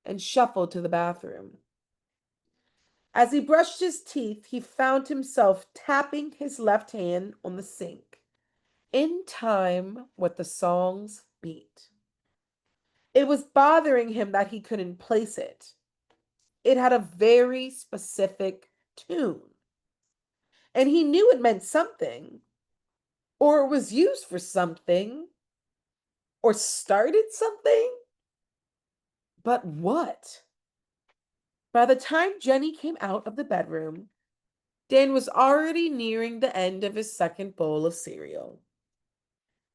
and shuffled to the bathroom. As he brushed his teeth, he found himself tapping his left hand on the sink, in time with the song's beat. It was bothering him that he couldn't place it. It had a very specific tune, and he knew it meant something, or it was used for something, or started something. But what? By the time Jenny came out of the bedroom, Dan was already nearing the end of his second bowl of cereal.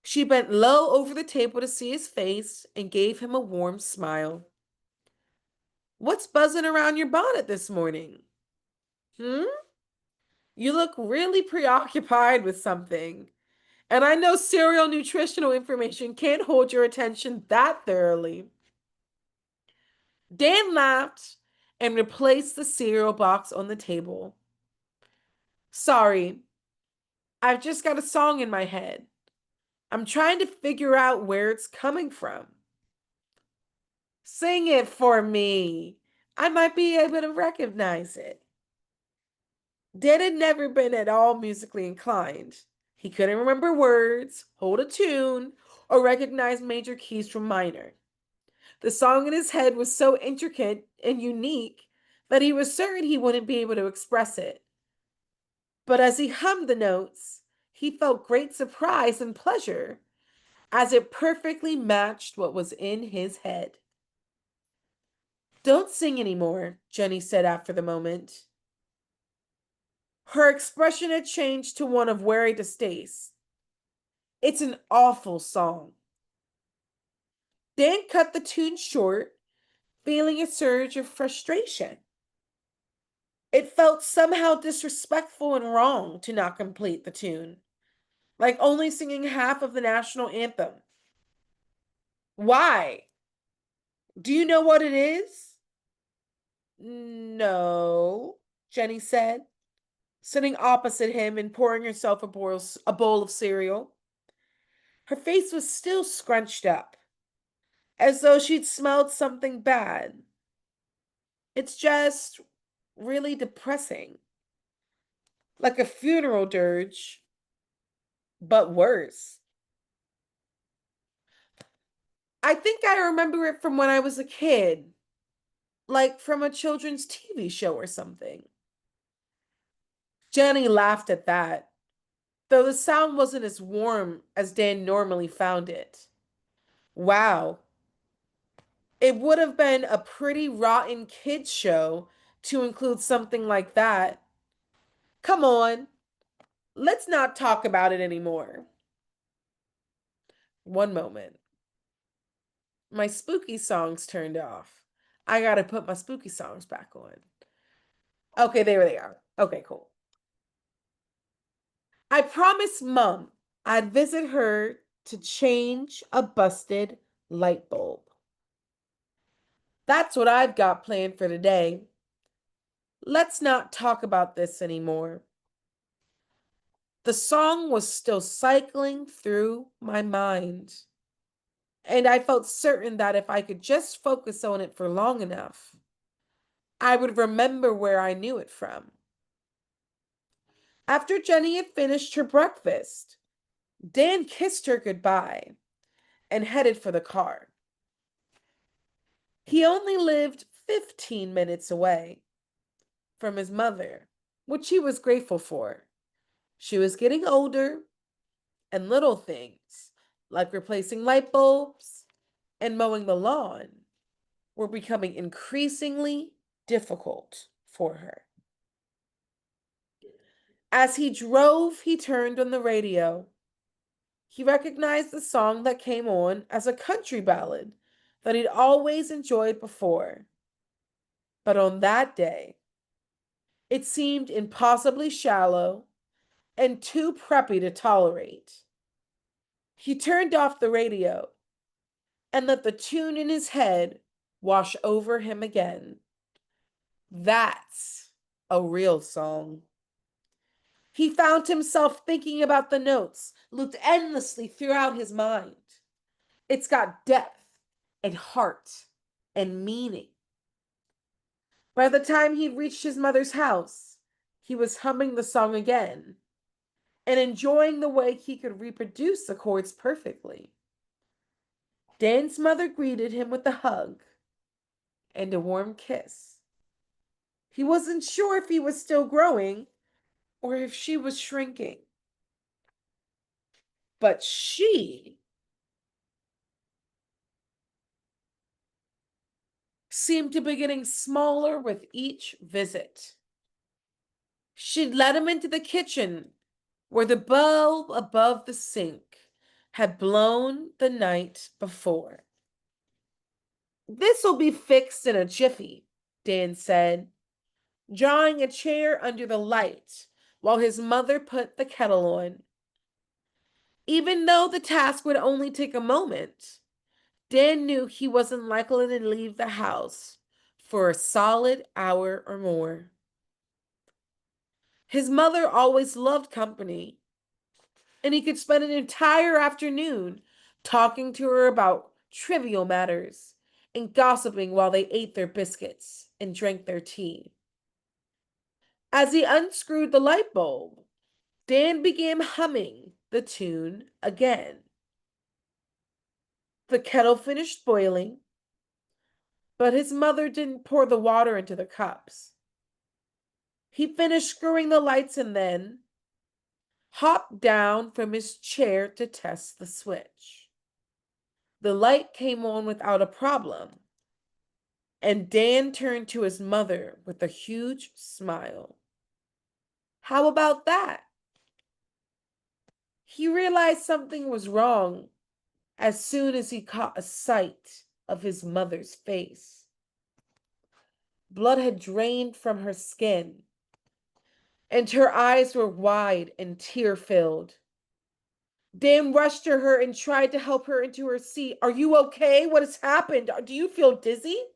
She bent low over the table to see his face and gave him a warm smile. What's buzzing around your bonnet this morning? Hmm? You look really preoccupied with something. And I know cereal nutritional information can't hold your attention that thoroughly. Dan laughed and replaced the cereal box on the table. Sorry, I've just got a song in my head. I'm trying to figure out where it's coming from. Sing it for me. I might be able to recognize it. Dan had never been at all musically inclined. He couldn't remember words, hold a tune, or recognize major keys from minor. The song in his head was so intricate and unique that he was certain he wouldn't be able to express it. But as he hummed the notes, he felt great surprise and pleasure as it perfectly matched what was in his head. Don't sing anymore, Jenny said after the moment. Her expression had changed to one of wary distaste. It's an awful song. Dan cut the tune short, feeling a surge of frustration. It felt somehow disrespectful and wrong to not complete the tune, like only singing half of the national anthem. Why? Do you know what it is? No, Jenny said, sitting opposite him and pouring herself a bowl of cereal. Her face was still scrunched up, as though she'd smelled something bad. It's just really depressing, like a funeral dirge, but worse. I think I remember it from when I was a kid, like from a children's TV show or something. Jenny laughed at that, though the sound wasn't as warm as Dan normally found it. Wow. It would have been a pretty rotten kids show to include something like that. Come on, let's not talk about it anymore. One moment. My spooky songs turned off. I gotta put my spooky songs back on. Okay, there they are. Okay, cool. I promised Mom I'd visit her to change a busted light bulb. That's what I've got planned for today. Let's not talk about this anymore. The song was still cycling through my mind, and I felt certain that if I could just focus on it for long enough, I would remember where I knew it from. After Jenny had finished her breakfast, Dan kissed her goodbye and headed for the car. He only lived 15 minutes away from his mother, which he was grateful for. She was getting older, and little things like replacing light bulbs and mowing the lawn were becoming increasingly difficult for her. As he drove, he turned on the radio. He recognized the song that came on as a country ballad that he'd always enjoyed before. But on that day, it seemed impossibly shallow and too preppy to tolerate. He turned off the radio and let the tune in his head wash over him again. That's a real song. He found himself thinking about the notes looped endlessly throughout his mind. It's got depth and heart and meaning. By the time he'd reached his mother's house, he was humming the song again and enjoying the way he could reproduce the chords perfectly. Dan's mother greeted him with a hug and a warm kiss. He wasn't sure if he was still growing or if she was shrinking. But she seemed to be getting smaller with each visit. She'd let him into the kitchen where the bulb above the sink had blown the night before. "This'll be fixed in a jiffy," Dan said, drawing a chair under the light while his mother put the kettle on. Even though the task would only take a moment, Dan knew he wasn't likely to leave the house for a solid hour or more. His mother always loved company, and he could spend an entire afternoon talking to her about trivial matters and gossiping while they ate their biscuits and drank their tea. As he unscrewed the light bulb, Dan began humming the tune again. The kettle finished boiling, but his mother didn't pour the water into the cups. He finished screwing the lights and then hopped down from his chair to test the switch. The light came on without a problem, and Dan turned to his mother with a huge smile. "How about that?" He realized something was wrong as soon as he caught a sight of his mother's face. Blood had drained from her skin, and her eyes were wide and tear-filled. Dan rushed to her and tried to help her into her seat. "Are you okay? What has happened? Do you feel dizzy?"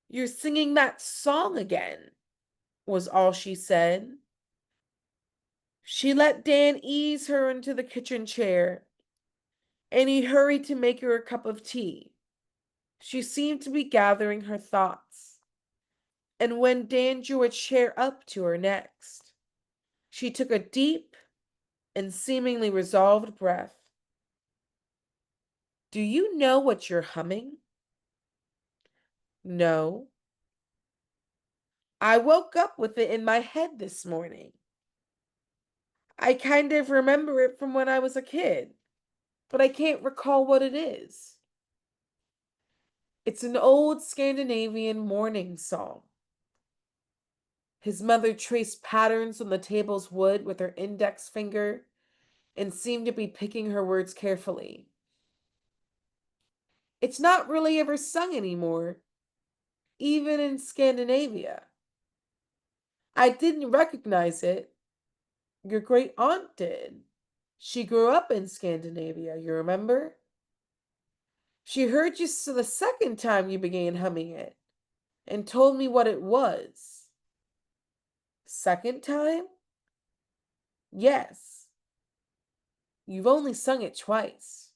"You're singing that song again," was all she said. She let Dan ease her into the kitchen chair, and he hurried to make her a cup of tea. She seemed to be gathering her thoughts, and when Dan drew a chair up to her next, she took a deep and seemingly resolved breath. "Do you know what you're humming?" "No. I woke up with it in my head this morning. I kind of remember it from when I was a kid." but I can't recall what it is. It's an old Scandinavian mourning song. His mother traced patterns on the table's wood with her index finger and seemed to be picking her words carefully. It's not really ever sung anymore, even in Scandinavia. I didn't recognize it. Your great aunt did. She grew up in Scandinavia, you remember? She heard you the second time you began humming it and told me what it was. Second time? Yes. You've only sung it twice.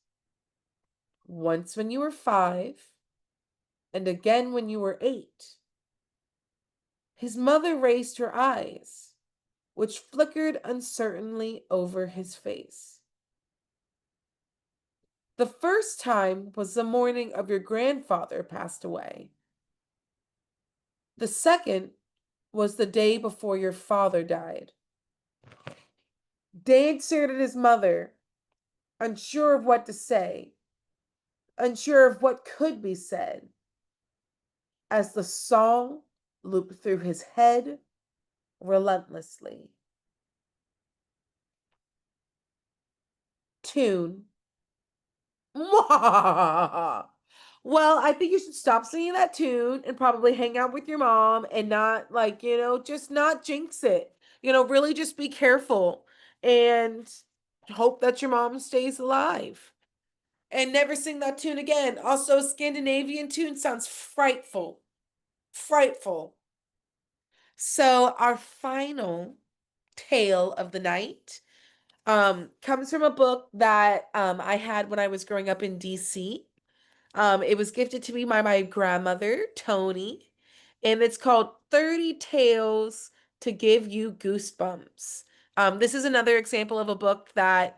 Once when you were 5, and again when you were 8. His mother raised her eyes, which flickered uncertainly over his face. The first time was the morning of your grandfather passed away. The second was the day before your father died. Dade stared at his mother, unsure of what to say, unsure of what could be said, as the song looped through his head relentlessly. Tune. Well, I think you should stop singing that tune and probably hang out with your mom and not, like, just not jinx it. Really just be careful and hope that your mom stays alive. And never sing that tune again. Also, Scandinavian tune sounds frightful. Frightful. So, our final tale of the night comes from a book that I had when I was growing up in DC. It was gifted to me by my grandmother, Tony, and it's called 30 Tales to Give You Goosebumps. This is another example of a book that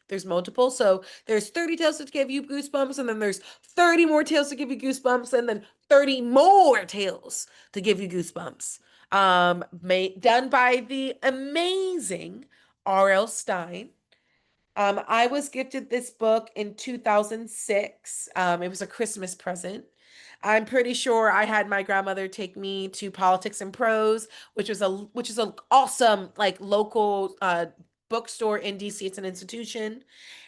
there's multiple. So there's 30 tales to give you goosebumps, and then there's 30 more tales to give you goosebumps, and then 30 more tales to give you goosebumps. Done by the amazing R.L. Stine. I was gifted this book in 2006. It was a Christmas present. I'm pretty sure I had my grandmother take me to Politics and Prose, which is a awesome like local bookstore in DC. It's an institution.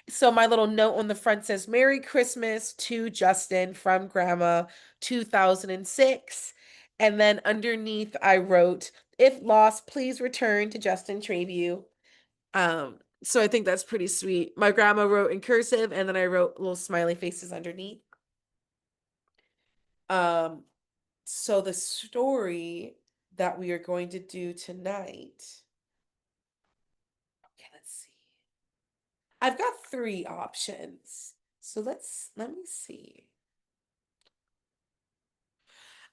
So my little note on the front says Merry Christmas to Justin from Grandma 2006. And then underneath I wrote, if lost, please return to Justin Trabue. So I think that's pretty sweet. My grandma wrote in cursive, and then I wrote little smiley faces underneath. Um, so the story that we are going to do tonight. Okay, let's see. I've got 3 options. So let me see.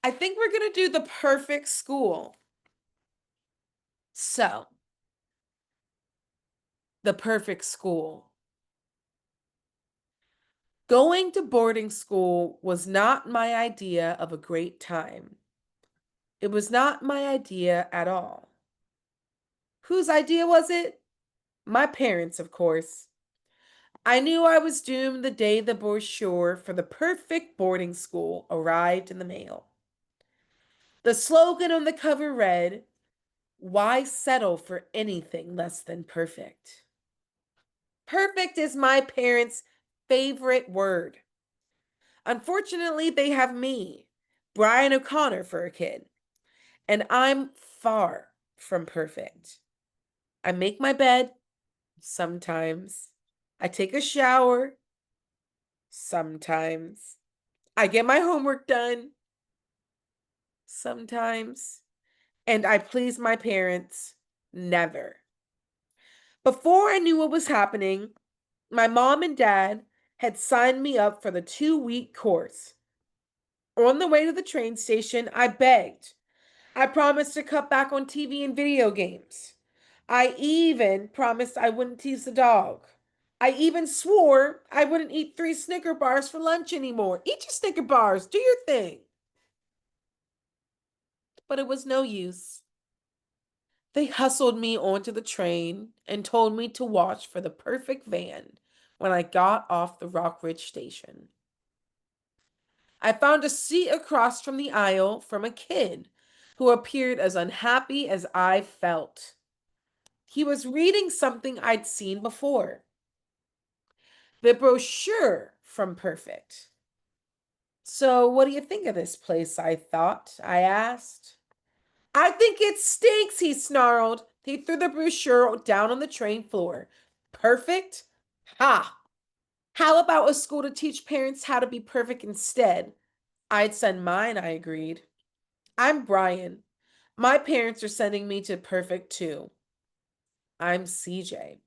I think we're gonna do the perfect school. So, the perfect school. Going to boarding school was not my idea of a great time. It was not my idea at all. Whose idea was it? My parents, of course. I knew I was doomed the day the brochure for the perfect boarding school arrived in the mail. The slogan on the cover read, "Why settle for anything less than perfect?" Perfect is my parents' favorite word. Unfortunately, they have me, Brian O'Connor, for a kid, and I'm far from perfect. I make my bed sometimes. I take a shower sometimes. I get my homework done sometimes. And I please my parents never. Before I knew what was happening, my mom and dad had signed me up for the 2-week course. On the way to the train station, I begged. I promised to cut back on TV and video games. I even promised I wouldn't tease the dog. I even swore I wouldn't eat 3 Snicker bars for lunch anymore. Eat your Snicker bars, do your thing. But it was no use. They hustled me onto the train and told me to watch for the perfect van when I got off the Rockridge station. I found a seat across from the aisle from a kid who appeared as unhappy as I felt. He was reading something I'd seen before. The brochure from Perfect. So, what do you think of this place? I asked. I think it stinks, he snarled. He threw the brochure down on the train floor. Perfect? Ha! How about a school to teach parents how to be perfect instead? I'd send mine, I agreed. I'm Brian. My parents are sending me to Perfect too. I'm CJ.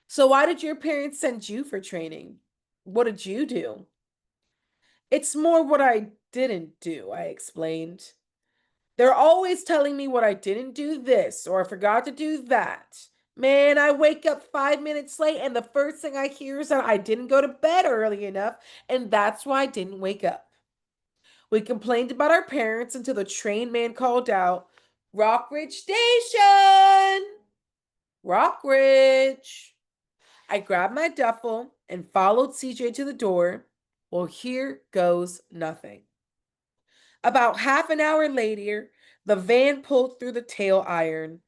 So why did your parents send you for training? What did you do? It's more what I didn't do, I explained. They're always telling me what I didn't do this or I forgot to do that. Man, I wake up 5 minutes late and the first thing I hear is that I didn't go to bed early enough and that's why I didn't wake up. We complained about our parents until the train man called out, Rockridge Station! Rockridge! I grabbed my duffel and followed CJ to the door. Well, here goes nothing. About half an hour later, the van pulled through the tail iron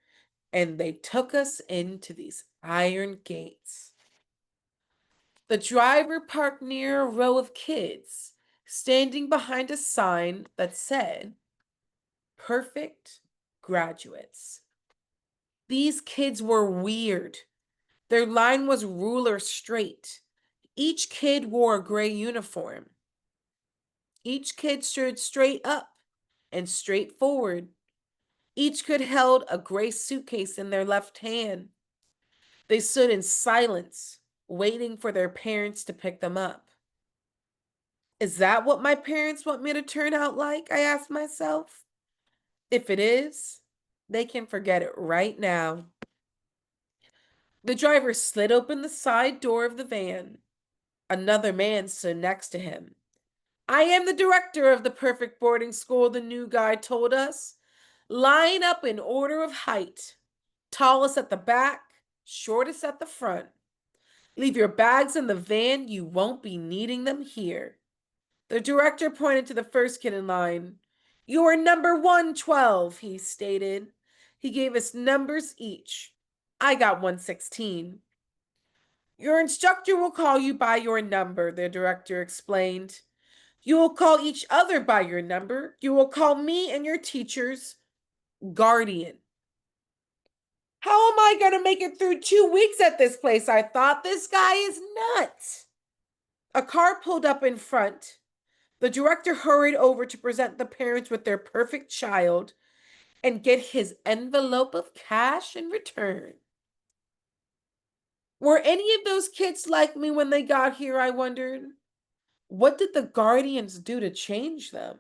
and they took us into these iron gates. The driver parked near a row of kids, standing behind a sign that said, Perfect Graduates. These kids were weird. Their line was ruler straight. Each kid wore a gray uniform. Each kid stood straight up and straight forward. Each kid held a gray suitcase in their left hand. They stood in silence, waiting for their parents to pick them up. Is that what my parents want me to turn out like? I asked myself. If it is, they can forget it right now. The driver slid open the side door of the van. Another man stood next to him. I am the director of the perfect boarding school, the new guy told us. Line up in order of height. Tallest at the back, shortest at the front. Leave your bags in the van, you won't be needing them here. The director pointed to the first kid in line. You're number 112, he stated. He gave us numbers each. I got 116. Your instructor will call you by your number, the director explained. You will call each other by your number. You will call me and your teachers guardian. How am I going to make it through 2 weeks at this place? I thought this guy is nuts. A car pulled up in front. The director hurried over to present the parents with their perfect child and get his envelope of cash in return. Were any of those kids like me when they got here? I wondered. What did the guardians do to change them?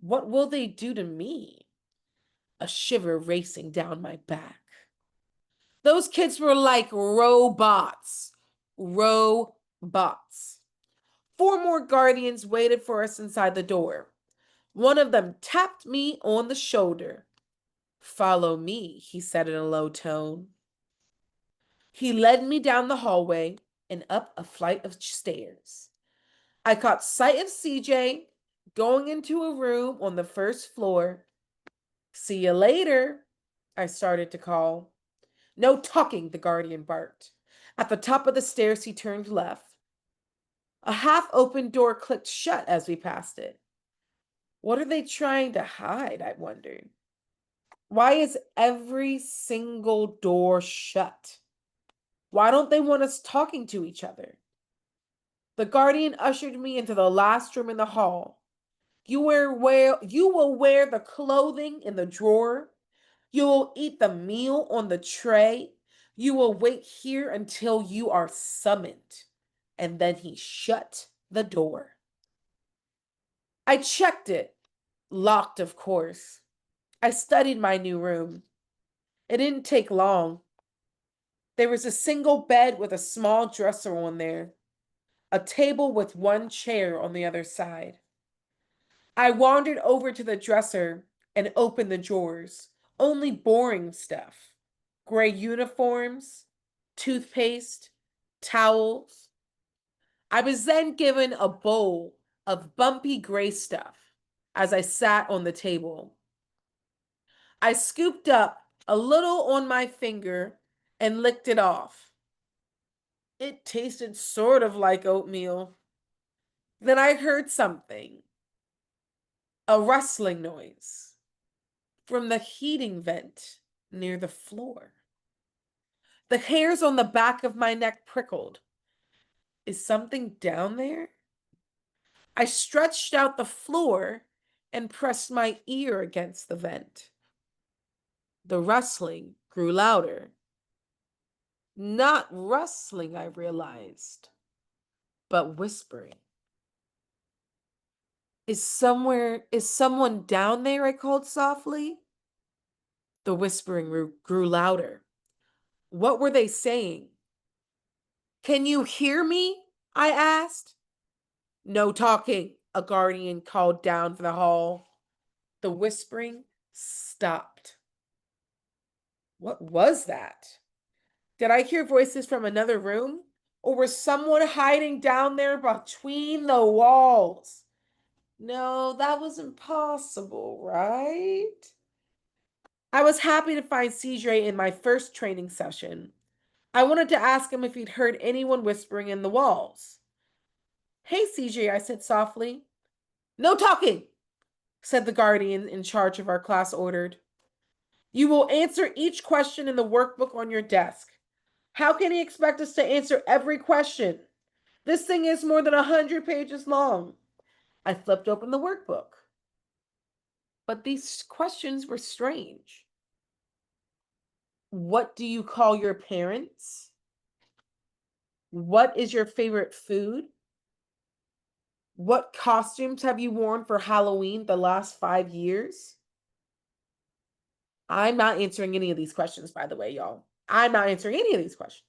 What will they do to me? A shiver racing down my back. Those kids were like robots. Robots. 4 more guardians waited for us inside the door. One of them tapped me on the shoulder. Follow me, he said in a low tone. He led me down the hallway and up a flight of stairs. I caught sight of CJ going into a room on the first floor. See you later, I started to call. No talking, the guardian barked. At the top of the stairs, he turned left. A half-open door clicked shut as we passed it. What are they trying to hide, I wondered. Why is every single door shut? Why don't they want us talking to each other? The guardian ushered me into the last room in the hall. You will wear the clothing in the drawer. You will eat the meal on the tray. You will wait here until you are summoned. And then he shut the door. I checked it. Locked, of course. I studied my new room. It didn't take long. There was a single bed with a small dresser on there, a table with one chair on the other side. I wandered over to the dresser and opened the drawers. Only boring stuff. Gray uniforms, toothpaste, towels. I was then given a bowl of bumpy gray stuff as I sat on the table. I scooped up a little on my finger and licked it off. It tasted sort of like oatmeal. Then I heard something, a rustling noise from the heating vent near the floor. The hairs on the back of my neck prickled. Is something down there? I stretched out the floor and pressed my ear against the vent. The rustling grew louder. Not rustling, I realized, but whispering. Is someone down there? I called softly. The whispering grew louder. What were they saying? Can you hear me? I asked. No talking, a guardian called down from the hall. The whispering stopped. What was that? Did I hear voices from another room? Or was someone hiding down there between the walls? No, that was impossible, right? I was happy to find CJ in my first training session. I wanted to ask him if he'd heard anyone whispering in the walls. Hey, CJ, I said softly. No talking, said the guardian in charge of our class ordered. You will answer each question in the workbook on your desk. How can he expect us to answer every question? This thing is more than 100 pages long. I flipped open the workbook. But these questions were strange. What do you call your parents? What is your favorite food? What costumes have you worn for Halloween the last 5 years? I'm not answering any of these questions, by the way, y'all. I'm not answering any of these questions.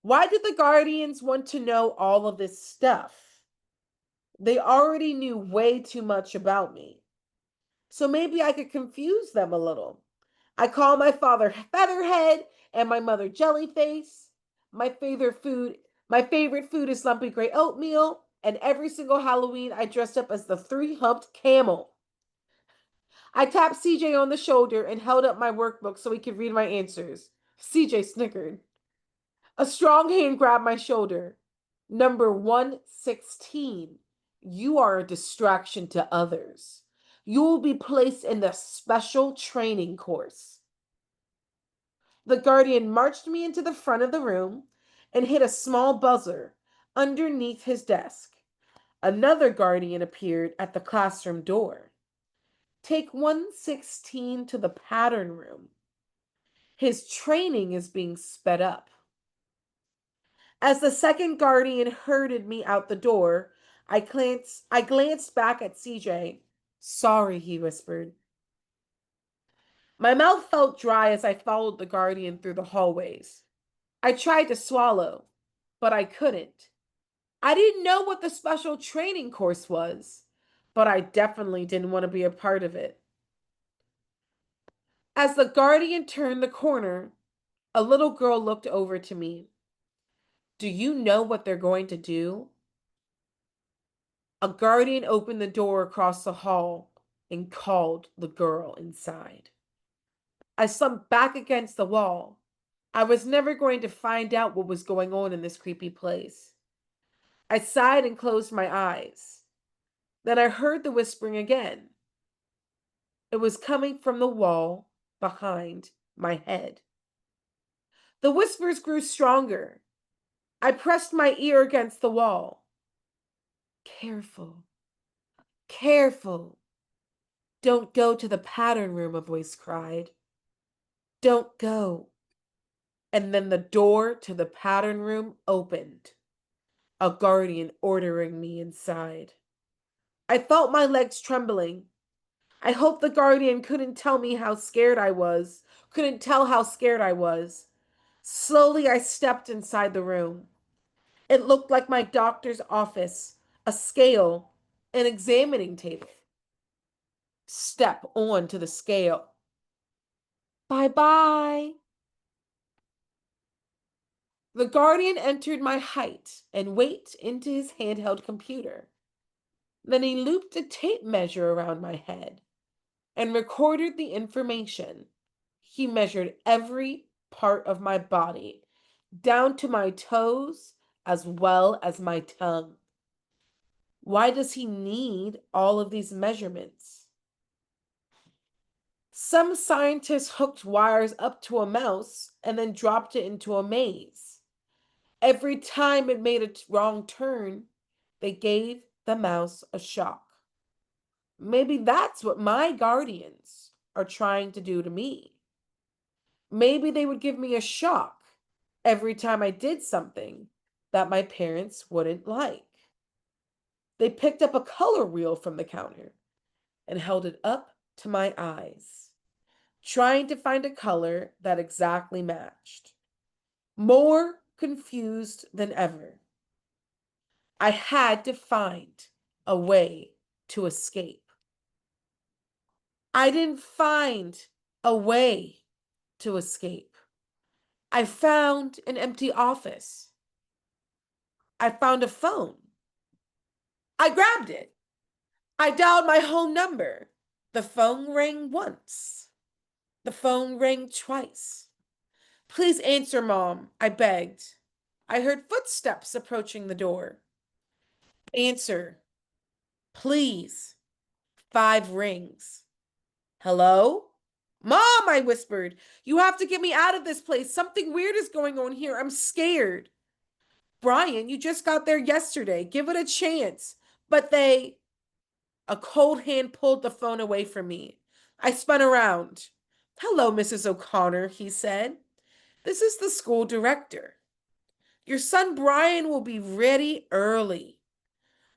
Why did the Guardians want to know all of this stuff? They already knew way too much about me. So maybe I could confuse them a little. I call my father Featherhead and my mother Jellyface. My favorite food is lumpy gray oatmeal, and every single Halloween I dressed up as the three-humped camel. I tapped CJ on the shoulder and held up my workbook so he could read my answers. CJ snickered. A strong hand grabbed my shoulder. Number 116. You are a distraction to others. You will be placed in the special training course. The guardian marched me into the front of the room and hit a small buzzer underneath his desk. Another guardian appeared at the classroom door. Take 116 to the pattern room. His training is being sped up. As the second guardian herded me out the door, I glanced back at CJ. Sorry, he whispered. My mouth felt dry as I followed the guardian through the hallways. I tried to swallow, but I couldn't. I didn't know what the special training course was, but I definitely didn't want to be a part of it. As the guardian turned the corner, a little girl looked over to me. Do you know what they're going to do? A guardian opened the door across the hall and called the girl inside. I slumped back against the wall. I was never going to find out what was going on in this creepy place. I sighed and closed my eyes. Then I heard the whispering again. It was coming from the wall behind my head. The whispers grew stronger. I pressed my ear against the wall. Careful, careful. Don't go to the pattern room, a voice cried. Don't go. And then the door to the pattern room opened, a guardian ordering me inside. I felt my legs trembling. I hoped the guardian couldn't tell how scared I was. Slowly, I stepped inside the room. It looked like my doctor's office, a scale, an examining table. Step onto the scale. Bye bye. The guardian entered my height and weight into his handheld computer. Then he looped a tape measure around my head and recorded the information. He measured every part of my body, down to my toes as well as my tongue. Why does he need all of these measurements? Some scientists hooked wires up to a mouse and then dropped it into a maze. Every time it made a wrong turn, they gave the mouse a shock. Maybe that's what my guardians are trying to do to me. Maybe they would give me a shock every time I did something that my parents wouldn't like. They picked up a color wheel from the counter and held it up to my eyes, trying to find a color that exactly matched. More confused than ever, I had to find a way to escape. I didn't find a way to escape. I found an empty office. I found a phone. I grabbed it. I dialed my home number. The phone rang once. The phone rang twice. Please answer, Mom, I begged. I heard footsteps approaching the door. Answer, please. 5 rings. Hello? Mom, I whispered. You have to get me out of this place. Something weird is going on here. I'm scared. Brian, you just got there yesterday. Give it a chance. But they. A cold hand pulled the phone away from me. I spun around. Hello, Mrs. O'Connor, he said. This is the school director. Your son Brian will be ready early.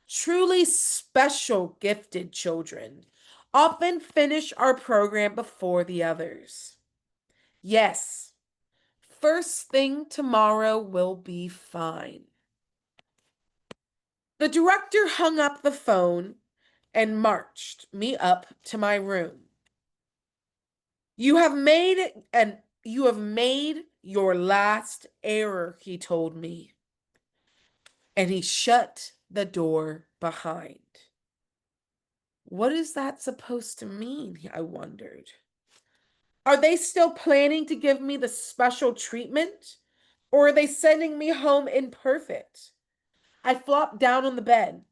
Truly special gifted children often finish our program before the others. Yes, first thing tomorrow will be fine. The director hung up the phone and marched me up to my room. You have made your last error, he told me. And he shut the door behind. What is that supposed to mean? I wondered. Are they still planning to give me the special treatment? Or are they sending me home imperfect? I flopped down on the bed.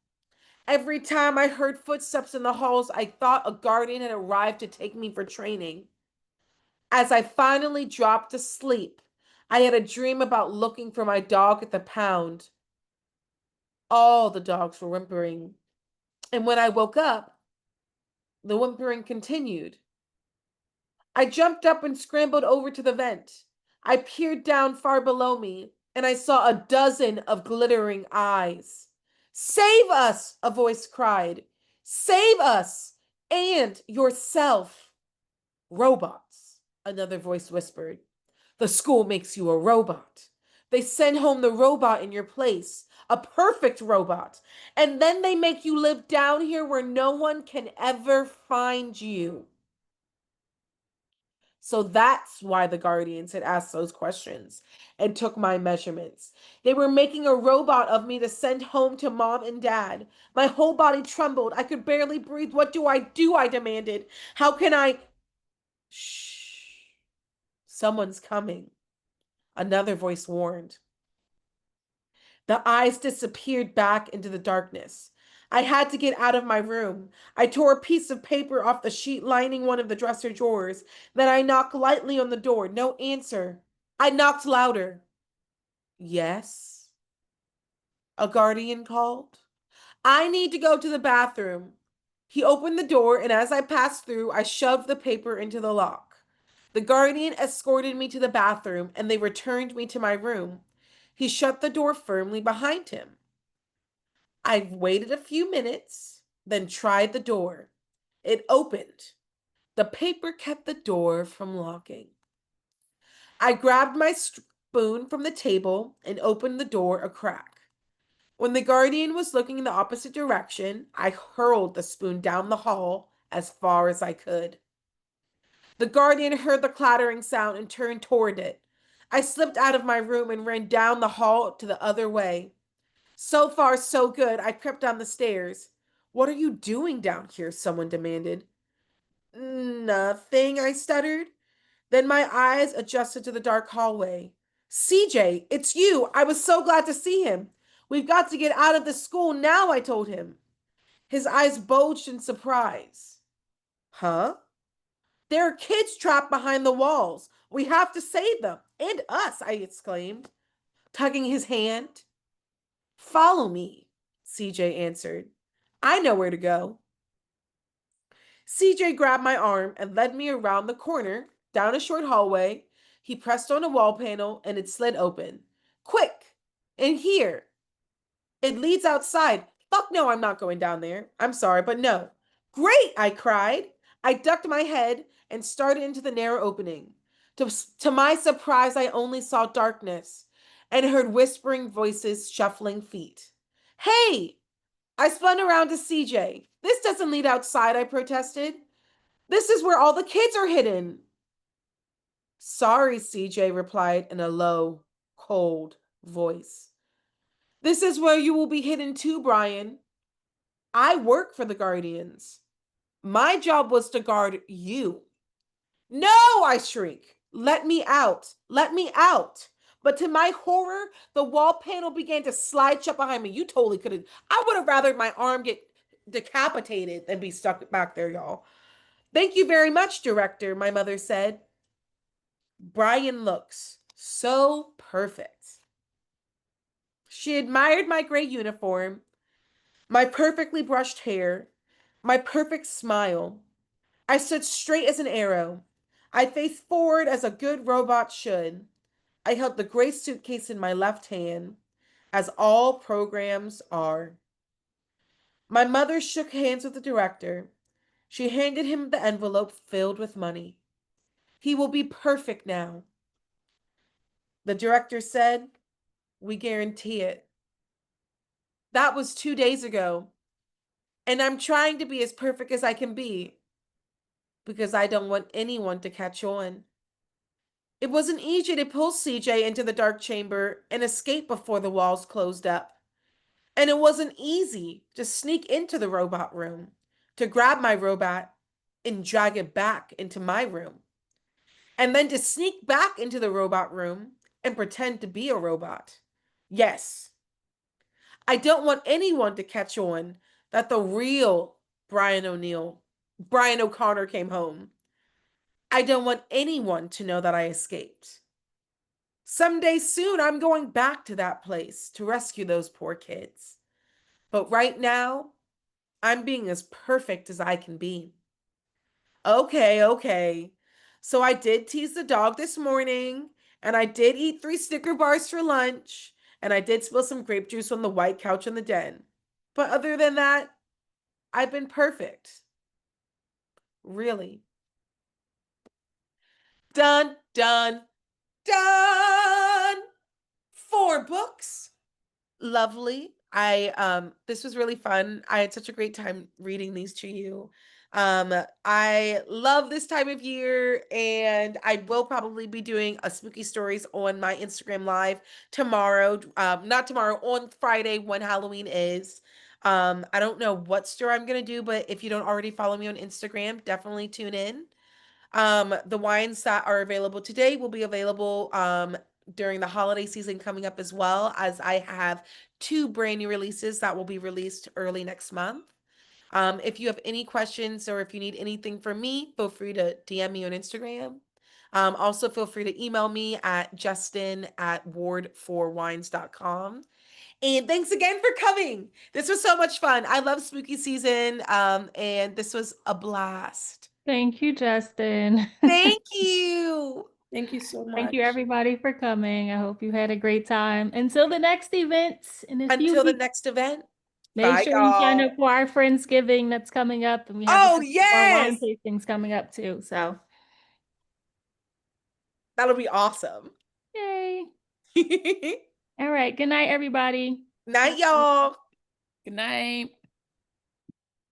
Every time I heard footsteps in the halls, I thought a guardian had arrived to take me for training. As I finally dropped to sleep, I had a dream about looking for my dog at the pound. All the dogs were whimpering. And when I woke up, the whimpering continued. I jumped up and scrambled over to the vent. I peered down far below me, and I saw a dozen of glittering eyes. Save us, a voice cried. Save us and yourself. Robots, another voice whispered. The school makes you a robot. They send home the robot in your place, a perfect robot, and then they make you live down here where no one can ever find you. So that's why the Guardians had asked those questions and took my measurements. They were making a robot of me to send home to Mom and Dad. My whole body trembled. I could barely breathe. What do? I demanded. How can I? Shh. Someone's coming. Another voice warned. The eyes disappeared back into the darkness. I had to get out of my room. I tore a piece of paper off the sheet lining one of the dresser drawers. Then I knocked lightly on the door. No answer. I knocked louder. Yes? A guardian called. I need to go to the bathroom. He opened the door, and as I passed through, I shoved the paper into the lock. The guardian escorted me to the bathroom, and they returned me to my room. He shut the door firmly behind him. I waited a few minutes, then tried the door. It opened. The paper kept the door from locking. I grabbed my spoon from the table and opened the door a crack. When the guardian was looking in the opposite direction, I hurled the spoon down the hall as far as I could. The guardian heard the clattering sound and turned toward it. I slipped out of my room and ran down the hall to the other way. So far, so good. I crept down the stairs. What are you doing down here? Someone demanded. Nothing, I stuttered. Then my eyes adjusted to the dark hallway. CJ, it's you. I was so glad to see him. We've got to get out of this school now, I told him. His eyes bulged in surprise. Huh? There are kids trapped behind the walls. We have to save them. And us, I exclaimed, tugging his hand. Follow me, CJ answered. I know where to go. CJ grabbed my arm and led me around the corner, down a short hallway. He pressed on a wall panel and it slid open. Quick! In here! It leads outside. Fuck no, I'm not going down there. I'm sorry, but no. Great, I cried. I ducked my head and started into the narrow opening. To my surprise, I only saw darkness and heard whispering voices, shuffling feet. Hey! I spun around to CJ. This doesn't lead outside, I protested. This is where all the kids are hidden. Sorry, CJ replied in a low, cold voice. This is where you will be hidden too, Brian. I work for the Guardians. My job was to guard you. No, I shriek. Let me out. Let me out. But to my horror, the wall panel began to slide shut behind me. You totally could have. I would have rather my arm get decapitated than be stuck back there, y'all. Thank you very much, director, my mother said. Brian looks so perfect. She admired my gray uniform, my perfectly brushed hair, my perfect smile. I stood straight as an arrow. I faced forward as a good robot should. I held the gray suitcase in my left hand, as all programs are. My mother shook hands with the director. She handed him the envelope filled with money. He will be perfect now. The director said, we guarantee it. That was 2 days ago, and I'm trying to be as perfect as I can be because I don't want anyone to catch on. It wasn't easy to pull CJ into the dark chamber and escape before the walls closed up. And it wasn't easy to sneak into the robot room, to grab my robot and drag it back into my room, and then to sneak back into the robot room and pretend to be a robot. Yes, I don't want anyone to catch on that the real Brian O'Connor came home. I don't want anyone to know that I escaped. Someday soon, I'm going back to that place to rescue those poor kids. But right now, I'm being as perfect as I can be. Okay, okay. So I did tease the dog this morning, and I did eat 3 Snicker bars for lunch, and I did spill some grape juice on the white couch in the den. But other than that, I've been perfect. Really. Done, done, done. 4 books. Lovely. This was really fun. I had such a great time reading these to you. I love this time of year, and I will probably be doing a spooky stories on my Instagram live tomorrow. Not tomorrow, on Friday when Halloween is. I don't know what store I'm gonna do, but if you don't already follow me on Instagram, definitely tune in. The wines that are available today will be available during the holiday season coming up, as well as I have 2 brand new releases that will be released early next month. If you have any questions or if you need anything from me, feel free to DM me on Instagram. Also, feel free to email me at justin@ward4wines.com. And thanks again for coming. This was so much fun. I love spooky season, and this was a blast. Thank you, Justin. Thank you. Thank you so much. Thank you, everybody, for coming. I hope you had a great time. Until the next event in a few Until the weeks, next event. make Bye, sure you sign y'all. up for our Friendsgiving that's coming up, and we have Oh, a couple more wine yes. tastings coming up too. So, That'll be awesome. yay! All right. Good night, everybody. Night, y'all. Good night.